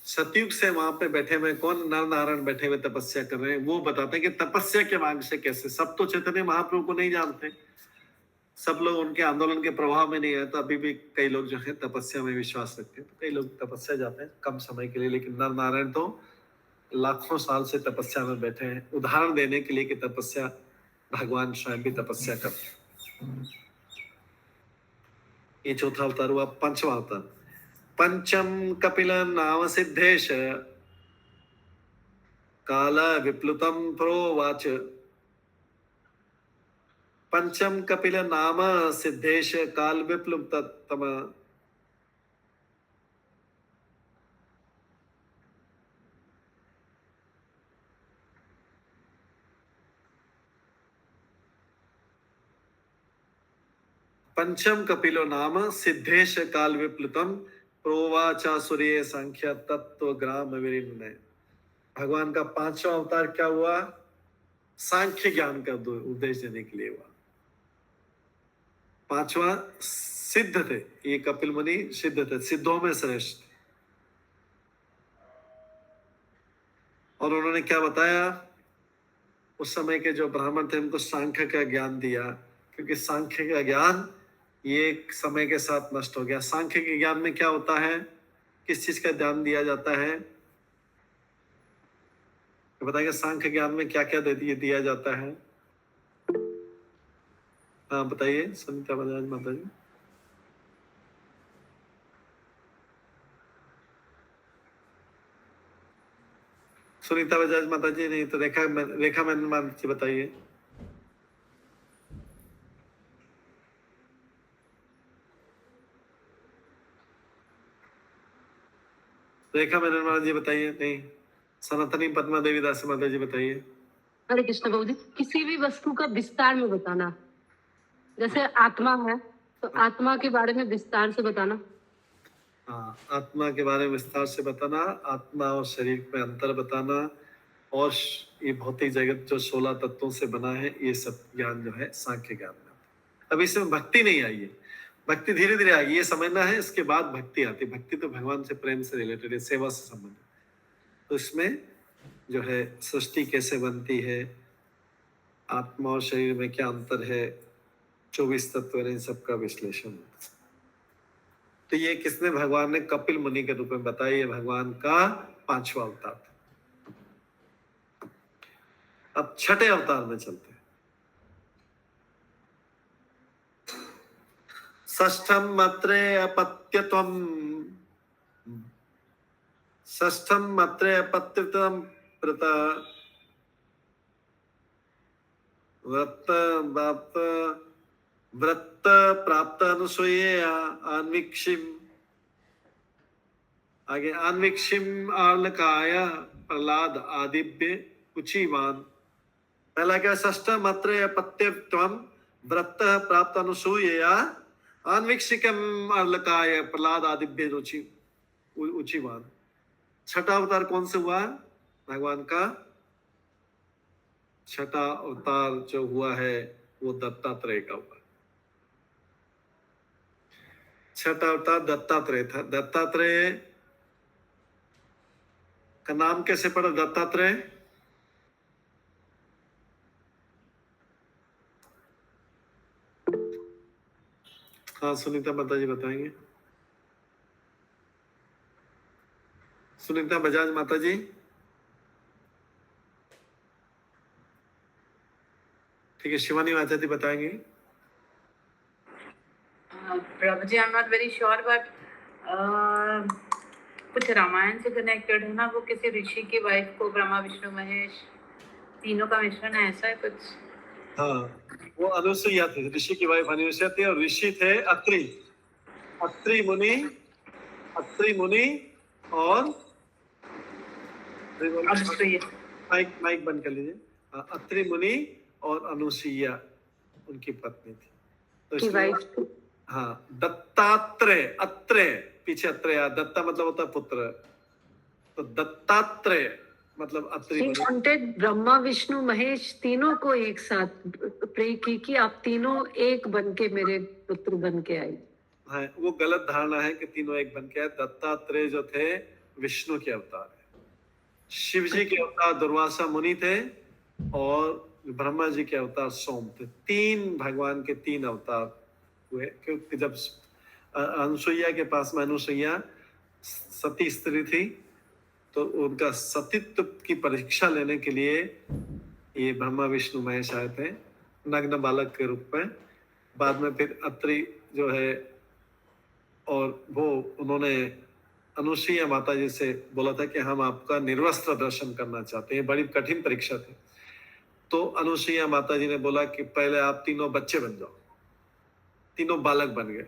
सतयुग से वहां पे बैठे हुए कौन? नर नारायण बैठे हुए तपस्या कर रहे हैं। वो बताते हैं कि तपस्या के मार्ग से कैसे। सब तो चैतन्य महाप्रभु को नहीं जानते, सब लोग उनके आंदोलन के प्रभाव में नहीं है। तो अभी भी कई लोग जो है तपस्या में विश्वास रखते हैं। तो कई लोग तपस्या जाते हैं कम समय के लिए, लेकिन नर नारायण तो लाखों साल से तपस्या में बैठे हैं, उदाहरण देने के लिए कि तपस्या, भगवान स्वयं भी तपस्या करते। ये चौथा अवतार हुआ। पंचवा अवतार, पंचम कपिल नाम सिद्धेश काल विप्लुतम प्रोवाच। पंचम कपिल नाम सिद्धेश काल विप्लुतम। पंचम कपिलो नाम सिद्धेश काल विप्लुतम प्रोवाचा सूर्य संख्या तत्व ग्राम विरिन्नय। भगवान का पांचवा अवतार क्या हुआ? सांख्य ज्ञान का उपदेश देने के लिए हुआ। पांचवा सिद्ध थे, ये कपिल मुनि सिद्ध थे, सिद्धों में श्रेष्ठ। और उन्होंने क्या बताया? उस समय के जो ब्राह्मण थे उनको सांख्य का ज्ञान दिया, क्योंकि सांख्य का ज्ञान ये समय के साथ नष्ट हो गया। सांख्य के ज्ञान में क्या होता है? किस चीज का ध्यान दिया जाता है? बताइए, सांख्य ज्ञान में क्या क्या दिया जाता है? हाँ बताइए सुनीता बजाज माता जी। सुनीता बजाज माता जी नहीं तो रेखा मेनन जी बताइए। रेखा मेनन जी बताइए। नहीं, सनातनी पद्मा देवी दास माता जी बताइए। हरे कृष्ण बाबू जी, किसी भी वस्तु का विस्तार में बताना। जैसे आत्मा है तो आत्मा के बारे में विस्तार से बताना। हाँ, आत्मा के बारे में विस्तार से बताना, आत्मा और शरीर में अंतर बताना, और ये भौतिक जगत जो 16 तत्वों से बना है, ये सब ज्ञान जो है सांख्य ज्ञान में। अब इसमें भक्ति नहीं आई है, भक्ति धीरे धीरे आएगी, ये समझना है। इसके बाद भक्ति आती। भक्ति तो भगवान से प्रेम से रिलेटेड है, सेवा से संबंधित। तो इसमें जो है सृष्टि कैसे बनती है, आत्मा और शरीर में क्या अंतर है, 24 तत्व इन सबका विश्लेषण। तो ये किसने, भगवान ने कपिल मुनि के रूप में बताया, ये भगवान का 5वां अवतार था। अब छठे अवतार में चलते हैं। षष्ठम मत्रे अपत्यत्वम, षष्ठम मत्रे अपत्यत्वम प्रता व्रत प्राप्त अनुसूया अन्वीक्षिम, आगे अन्वीक्षिम आर्लकाय प्रहलाद आदिव्य उचिवान। पहला क्या, षष्ठ मत्रे अपत्यत्वम व्रत प्राप्त अनुसूया अन्वीक्षिकम आर्लकाय प्रहलाद आदिव्य उचिवान। छठा अवतार कौन से हुआ भगवान का? छठा अवतार जो हुआ है वो दत्तात्रेय का हुआ। छठा अवतार दत्तात्रेय था। दत्तात्रेय का नाम कैसे पड़ा दत्तात्रेय? हाँ सुनीता माता जी बताएंगे। सुनीता बजाज माता जी। ठीक है, शिवानी माता जी बताएंगे। Prabhu ji, I am not very sure but कुछ रामायण से कनेक्टेड है ना, वो किसी ऋषि की वाइफ को ब्रह्मा विष्णु महेश तीनों का मिश्रण है, ऐसा है कुछ? हाँ, वो अनुसुईया थी, ऋषि की वाइफ अनुसुईया थी, और ऋषि थे अत्रि, अत्रि मुनि और माइक बंद कर लीजिए। अत्रि मुनि और अनुसुईया उनकी पत्नी थी। तो हाँ, दत्तात्रेय, अत्रेय पीछे अत्रेय, दत्ता मतलब होता है पुत्र, तो दत्तात्रेय मतलब अत्रि मुनि। ब्रह्मा विष्णु महेश तीनों को एक साथ प्रे की कि आप तीनों एक बन के मेरे पुत्र बन के आए। हाँ, वो गलत धारणा है कि तीनों एक बन के आए। दत्तात्रेय जो थे विष्णु के अवतार है, शिव जी के अवतार दुर्वासा मुनि थे, और ब्रह्मा जी के अवतार सोम थे। तीन भगवान के तीन अवतार हुए, क्योंकि जब अनुसुईया के पास में, अनुसुईया सती स्त्री थी, तो उनका सतीत्व की परीक्षा लेने के लिए ये ब्रह्मा विष्णु महेश आए थे नग्न बालक के रूप में। बाद में फिर अत्रि जो है, और वो उन्होंने अनुसुईया माता जी से बोला था कि हम आपका निर्वस्त्र दर्शन करना चाहते हैं, बड़ी कठिन परीक्षा थी। तो अनुसुईया माता जी ने बोला कि पहले आप तीनों बच्चे बन जाओ, तीनों बालक बन गए,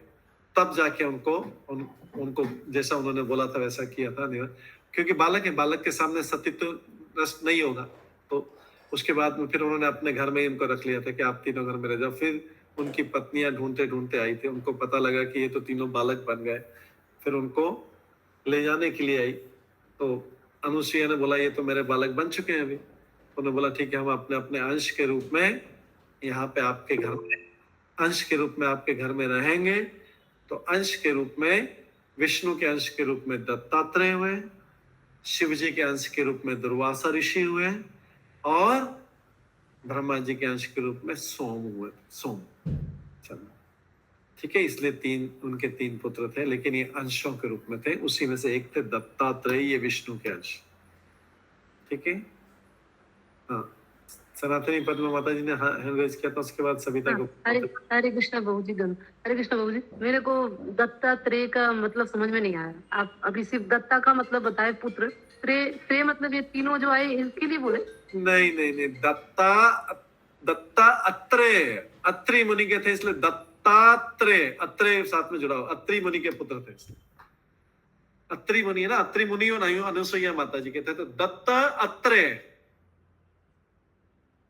तब जाके उनको जैसा उन्होंने बोला था वैसा किया था। क्योंकि बालक है, बालक के सामने सतीत्व नष्ट नहीं होगा। तो उसके बाद में फिर उन्होंने अपने घर में ही उनको रख लिया था कि आप तीनों घर में रह जाओ। फिर उनकी पत्नियां ढूंढते ढूंढते आई थी, उनको पता लगा कि ये तो तीनों बालक बन गए, फिर उनको ले जाने के लिए आई। तो अनुसुईया ने बोला ये तो मेरे बालक बन चुके हैं अभी। उन्होंने बोला ठीक है, हम अपने अपने अंश के रूप में यहाँ पे आपके घर में, अंश के रूप में आपके घर में रहेंगे। तो अंश के रूप में, विष्णु के अंश के रूप में दत्तात्रेय हुए, शिव जी के अंश के रूप में दुर्वासा ऋषि हुए, और ब्रह्मा जी के अंश के रूप में सोम हुए। सोम, चलो ठीक है। इसलिए उनके तीन पुत्र थे, लेकिन ये अंशों के रूप में थे। उसी में से एक थे दत्तात्रेय, ये विष्णु के अंश। ठीक है, हाँ। सनातनी पद्मा माता जी ने हैंड रेज किया था, उसके बाद सविता को। हरे कृष्णा बहू जी, हरे कृष्णा बहू जी, मेरे को दत्तात्रेय का मतलब समझ में नहीं आया। आप अभी सिर्फ दत्ता का मतलब बताए, पुत्र त्रे मतलब ये तीनों जो आए इसके लिए बोले? नहीं, दत्ता अत्रेय, अत्रि मुनि के थे, इसलिए दत्तात्रेय, अत्रेय साथ में जुड़ा हो, अत्रि मुनि के पुत्र थे इसलिए। अत्रि मुनि है ना, अत्रि मुनि हो नहीं हो, अनुसुईया माता जी के थे। तो दत्ता अत्रेय,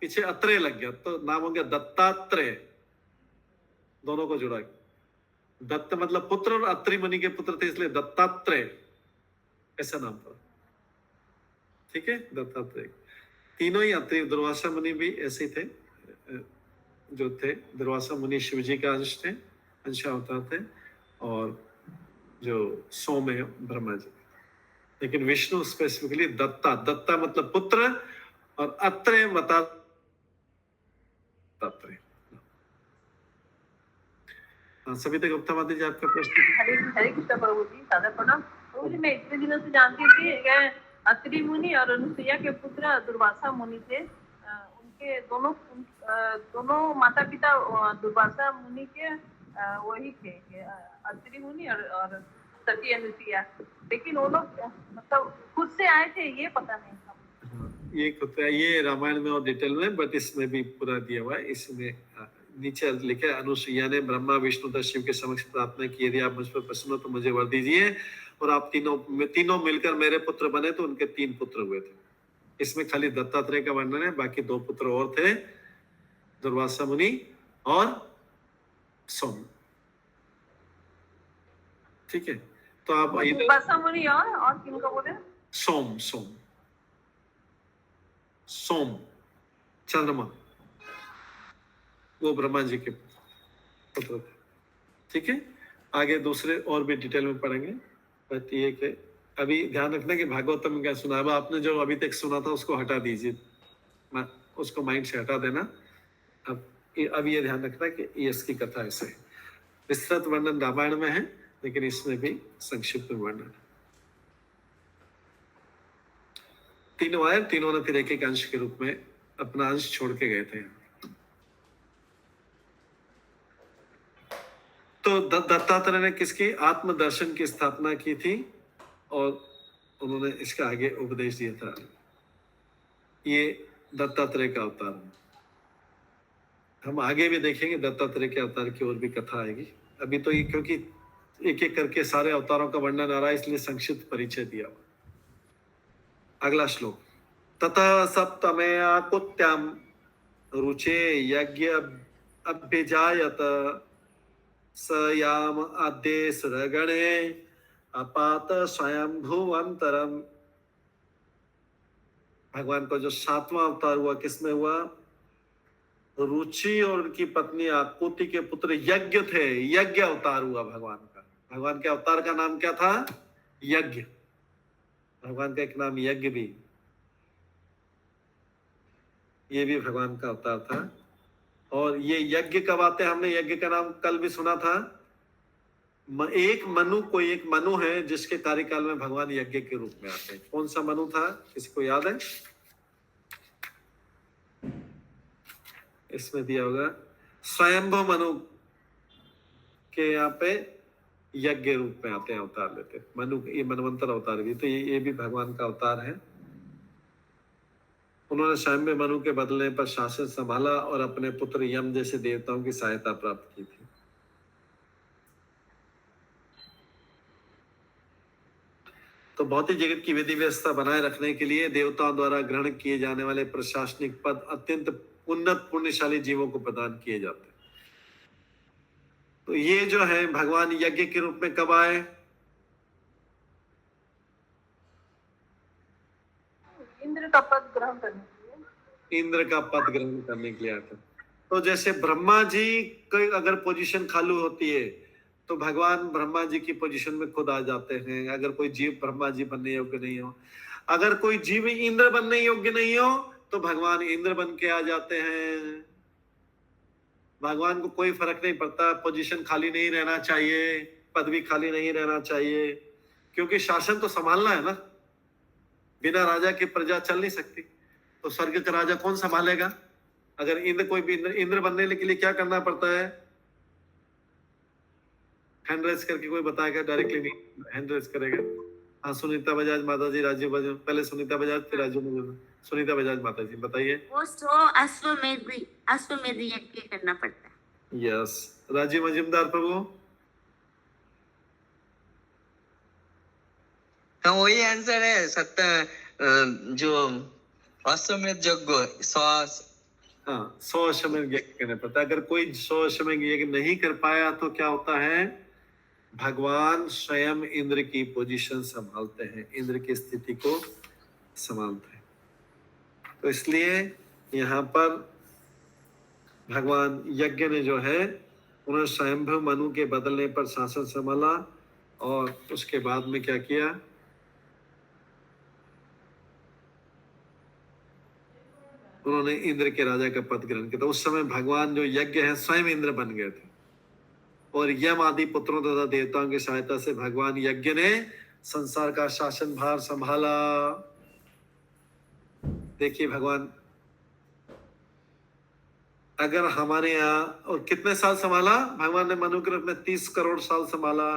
पीछे अत्रेय लग गया तो नाम हो गया दत्तात्रेय, दोनों को जुड़ा। दत्त मतलब पुत्र, और अत्रि मुनि के पुत्र थे इसलिए दत्तात्रेय ऐसा नाम पड़ा। ठीक है, दत्तात्रेय। तीनों ही अत्रि, दुर्वासा मुनि भी ऐसे थे, जो थे दुर्वासा मुनि शिव जी का अंश थे, अंशावतार थे, और जो सोम है ब्रह्मा जी। लेकिन विष्णु स्पेसिफिकली दत्ता मतलब पुत्र, और अत्रेय बता। हाँ, सविता गुप्ता माता जी आपका प्रश्न। हरे हरे कृष्ण प्रभु जी, सादर प्रणाम। प्रभु जी, मैं इतने दिनों से जानती थी अत्रि मुनि और अनुसुईया के पुत्र दुर्वासा मुनि थे। उनके दोनों माता पिता दुर्वासा मुनि के वही थे, अत्रि मुनि और सती अनुसुईया। लेकिन वो लोग मतलब खुद से आए थे, ये पता नहीं था। ये रामायण में और डिटेल में, बट इसमें भी पूरा दिया हुआ है। इसमें नीचे लिखे अनुसुईया ने ब्रह्मा विष्णु तथा शिव के समक्ष प्रार्थना की, यदि आप मुझ पर प्रसन्न हो तो मुझे वर दीजिए और आप तीनों मिलकर मेरे पुत्र बने। तो उनके 3 पुत्र हुए थे। इसमें खाली दत्तात्रेय का वर्णन है, बाकी 2 पुत्र और थे, दुर्वासा मुनि और सोम। ठीक है, तो आप दुर्वासा मुनि और किनको बोले? सोम चंद्रमा, वो ब्रह्मा जी के पुत्र थे। ठीक है, आगे दूसरे और भी डिटेल में पढ़ेंगे। बट ये कि अभी ध्यान रखना कि भागवतम में क्या सुना है। आपने जो अभी तक सुना था उसको हटा दीजिए, उसको माइंड से हटा देना। अब ये ध्यान रखना कि ये इसकी कथा ऐसे है। विस्तृत वर्णन रामायण में है, लेकिन इसमें भी संक्षिप्त वर्णन है। तीनों आए, तीनों ने फिर एक अंश के रूप में अपना अंश छोड़ के गए थे। तो दत्तात्रेय ने किसकी आत्मदर्शन की स्थापना की थी और उन्होंने इसका आगे उपदेश दिया था। ये दत्तात्रेय का अवतार है। हम आगे भी देखेंगे दत्तात्रेय के अवतार की और भी कथा आएगी। अभी तो ये क्योंकि एक एक करके सारे अवतारों का वर्णन आ रहा है, इसलिए संक्षिप्त परिचय दिया हुआ। अगला श्लोक, ततः सप्तमया कुत्याम रुचे यज्ञ अभ्यजायत स याम आदेश रगणे अपात स्वयंभुवंतरम। भगवान का जो 7वां अवतार हुआ किसमें हुआ? रुचि और उनकी पत्नी आकुति के पुत्र यज्ञ थे। यज्ञ अवतार हुआ भगवान का। भगवान के अवतार का नाम क्या था? यज्ञ। भगवान का एक नाम यज्ञ भी, ये भी भगवान का अवतार था। और ये यज्ञ कब आते हैं? हमने यज्ञ का नाम कल भी सुना था। एक मनु है जिसके कार्यकाल में भगवान यज्ञ के रूप में आते हैं। कौन सा मनु था? किसी को याद है? इसमें दिया होगा स्वयंभू मनु के यहाँ पे यज्ञ रूप में आते हैं, अवतार लेते हैं। मनु, ये मनवंतर अवतार भी, तो ये भी भगवान का अवतार है। उन्होंने स्वयं मनु के बदलने पर शासन संभाला और अपने पुत्र यम जैसे देवताओं की सहायता प्राप्त की थी। तो भौतिक जगत की विधि व्यवस्था बनाए रखने के लिए देवताओं द्वारा ग्रहण किए जाने वाले प्रशासनिक पद अत्यंत उन्नत पुण्यशाली जीवों को प्रदान किए जाते हैं। तो ये जो है भगवान यज्ञ के रूप में कब आए? इंद्र का पद ग्रहण करने के लिए। इंद्र का पद ग्रहण करने के लिए आता। तो जैसे ब्रह्मा जी की अगर पोजीशन खाली होती है तो भगवान ब्रह्मा जी की पोजीशन में खुद आ जाते हैं। अगर कोई जीव ब्रह्मा जी बनने योग्य नहीं हो, अगर कोई जीव इंद्र बनने योग्य नहीं हो तो भगवान इंद्र बन के आ जाते हैं। भगवान को कोई फर्क नहीं पड़ता, पोजीशन खाली नहीं रहना चाहिए, पदवी खाली नहीं रहना चाहिए, क्योंकि शासन तो संभालना है ना। बिना राजा की प्रजा चल नहीं सकती। तो स्वर्ग का राजा कौन संभालेगा? अगर इंद्र बनने के लिए क्या करना पड़ता है? हैंड रेस करके कोई बताएगा? डायरेक्टली नहीं हैंड रेस करेगा। हाँ, सुनीता बजाज माता जी, राजीव बजाज, पहले सुनीता बजाज फिर राजीव बजाज। सुनीता बजाज माता जी बताइए। वो अश्वमेध यज्ञ करना पड़ता है। यस, राजीव मजुमदार प्रभु। हाँ, वही आंसर है। जो अश्वमेध यज्ञ 100 अश्वमेध यज्ञ करना पड़ता है। अगर कोई 100 अश्वमेध यज्ञ नहीं कर पाया तो क्या होता है? भगवान स्वयं इंद्र की पोजीशन संभालते हैं, इंद्र की स्थिति को संभालते हैं। तो इसलिए यहाँ पर भगवान यज्ञ ने जो है उन्होंने स्वयंभू मनु के बदलने पर शासन संभाला और उसके बाद में क्या किया? उन्होंने इंद्र के राजा का पद ग्रहण किया। तो उस समय भगवान जो यज्ञ है स्वयं इंद्र बन गए थे और यम आदि पुत्रों तथा देवताओं की सहायता से भगवान यज्ञ ने संसार का शासन भार संभाला। देखिए भगवान, अगर हमारे यहाँ और कितने साल संभाला भगवान ने मनुग्रह में? 30 करोड़ साल संभाला।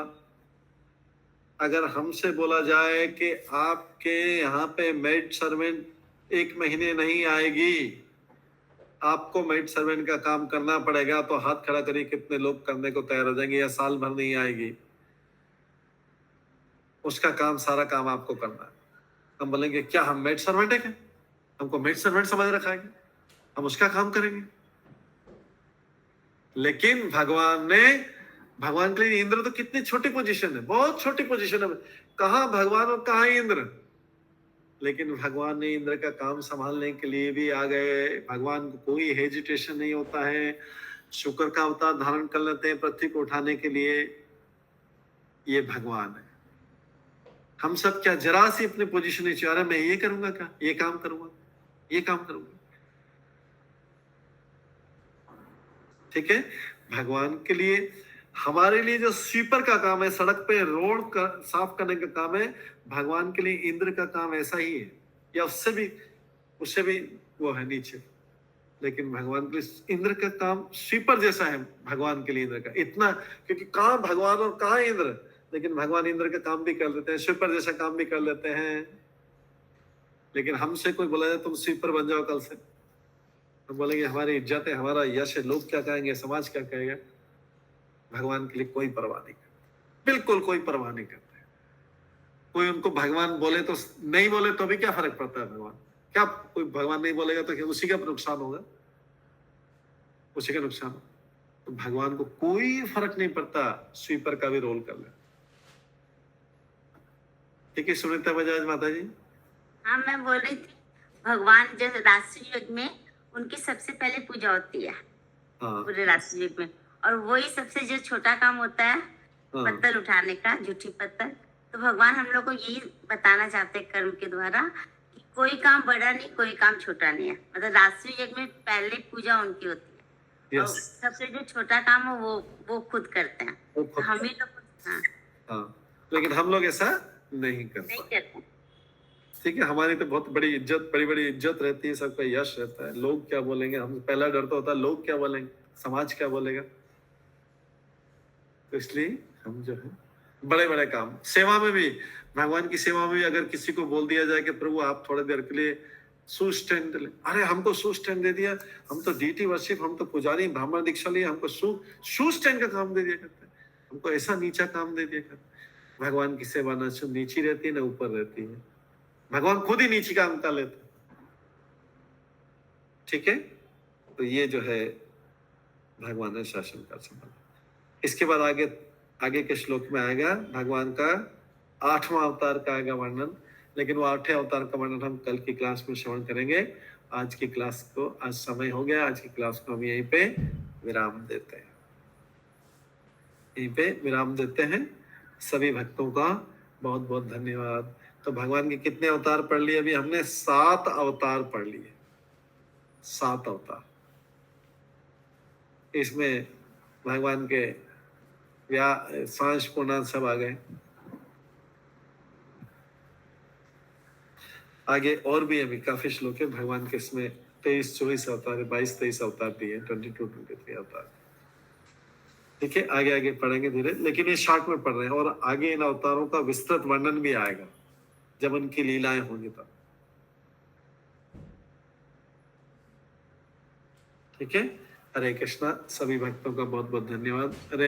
अगर हमसे बोला जाए कि आपके यहाँ पे मेड सर्वेंट 1 महीने नहीं आएगी, आपको मेड सर्वेंट का काम करना पड़ेगा, तो हाथ खड़ा करिए कितने लोग करने को तैयार हो जाएंगे? या साल भर नहीं आएगी, उसका काम, सारा काम आपको करना है। हम बोलेंगे क्या हम मेड सर्वेंट है क्या? हमको मेड सर्वेंट समझ रखा है, हम उसका काम करेंगे? लेकिन भगवान के लिए इंद्र तो कितनी छोटी पोजीशन है, बहुत छोटी पोजीशन है। कहाँ भगवान और कहाँ इंद्र? लेकिन भगवान ने इंद्र का काम संभालने के लिए भी आ गए। भगवान को कोई हेजिटेशन नहीं होता है, शुक्र का अवतार धारण कर लेते हैं पृथ्वी को उठाने के लिए। ये भगवान है। हम सब क्या जरा सी अपनी पोजीशन नहीं चाह रहे, मैं ये करूंगा क्या, ये काम करूंगा, ये काम करूंगा। ठीक है, भगवान के लिए, हमारे लिए जो स्वीपर का काम है, सड़क पे रोड का साफ करने का काम है, भगवान के लिए इंद्र का काम ऐसा ही है, या उससे भी वो है नीचे। लेकिन भगवान के लिए इंद्र का काम स्वीपर जैसा है भगवान के लिए इंद्र का, इतना, क्योंकि कहाँ भगवान और कहाँ इंद्र। लेकिन भगवान इंद्र का काम भी कर लेते हैं, स्वीपर जैसा काम भी कर लेते हैं। लेकिन हमसे कोई बोला जाए तुम स्वीपर बन जाओ कल से, हम बोलेंगे हमारी इज्जत है, हमारा यश है, लोग क्या कहेंगे, समाज क्या कहेगा। भगवान के लिए कोई परवाह नहीं करते, बिल्कुल कोई परवाह नहीं करते। कोई उनको भगवान बोले तो नहीं बोले तो भी क्या फर्क पड़ता है? भगवान क्या, कोई भगवान नहीं बोलेगा तो उसी का नुकसान होगा, उसी का नुकसान होगा। तो भगवान को कोई फर्क नहीं पड़ता, स्वीपर का भी रोल कर ले। ठीक है सुनीता बजाज माता जी? हाँ, मैं बोल रही थी, भगवान जो राष्ट्रीय युग में उनकी सबसे पहले पूजा होती है। हाँ। पूरे राष्ट्रीय युग में, और वही सबसे जो छोटा काम होता है, हाँ। पत्थर उठाने का, झूठी पत्थर। तो भगवान हम लोग को यही बताना चाहते हैं कर्म के द्वारा कि कोई काम बड़ा नहीं, कोई काम छोटा नहीं है। मतलब राष्ट्रीय युग में पहले पूजा उनकी होती है। और सबसे जो छोटा काम हो वो खुद करते हैं, हम ही लोग। हाँ, लेकिन हम लोग ऐसा नहीं करते। ठीक है, हमारी तो बहुत बड़ी इज्जत, बड़ी इज्जत रहती है, सबका यश रहता है। लोग क्या बोलेंगे, हम पहला डर तो होता है लोग क्या बोलेंगे, समाज क्या बोलेगा। तो इसलिए हम जो है बड़े काम, सेवा में भी, भगवान की सेवा में भी अगर किसी को बोल दिया जाए कि प्रभु आप थोड़ी देर के लिए शू स्टैंड ले, अरे हमको शू स्टैंड दे दिया, हम तो डीटी वर्शिप, हम तो पुजारी, ब्राह्मण दीक्षा लिए, हमको शू स्टैंड का काम दे दिया करते हैं, हमको ऐसा नीचा काम दे दिया करते। भगवान की सेवा न नीची रहती है न ऊपर रहती है, भगवान खुद ही नीची काम कर लेते। ठीक है, तो ये जो है भगवान ने शासन का संभाला। इसके बाद आगे के श्लोक में आएगा भगवान का 8वां अवतार का आएगा वर्णन, लेकिन वो 8वें अवतार का वर्णन हम कल की क्लास में श्रवण करेंगे। आज की क्लास को, आज समय हो गया, आज की क्लास को हम यहीं पे विराम देते हैं। सभी भक्तों का बहुत बहुत धन्यवाद। तो भगवान के कितने अवतार पढ़ लिए अभी हमने? 7 अवतार पढ़ लिए, 7 अवतार। इसमें भगवान के सांश पूर्णांत सब आ गए। आगे और भी अभी काफी श्लोक है भगवान के, इसमें 23-24 अवतार है, 22-23 अवतार भी है, 22-23 अवतार। ठीक है, आगे पढ़ेंगे धीरे, लेकिन ये शॉर्ट में पढ़ रहे हैं। और आगे इन अवतारों का विस्तृत वर्णन भी आएगा जब उनकी लीलाएं होंगी तब। ठीक है, हरे कृष्णा। सभी भक्तों का बहुत बहुत धन्यवाद। हरे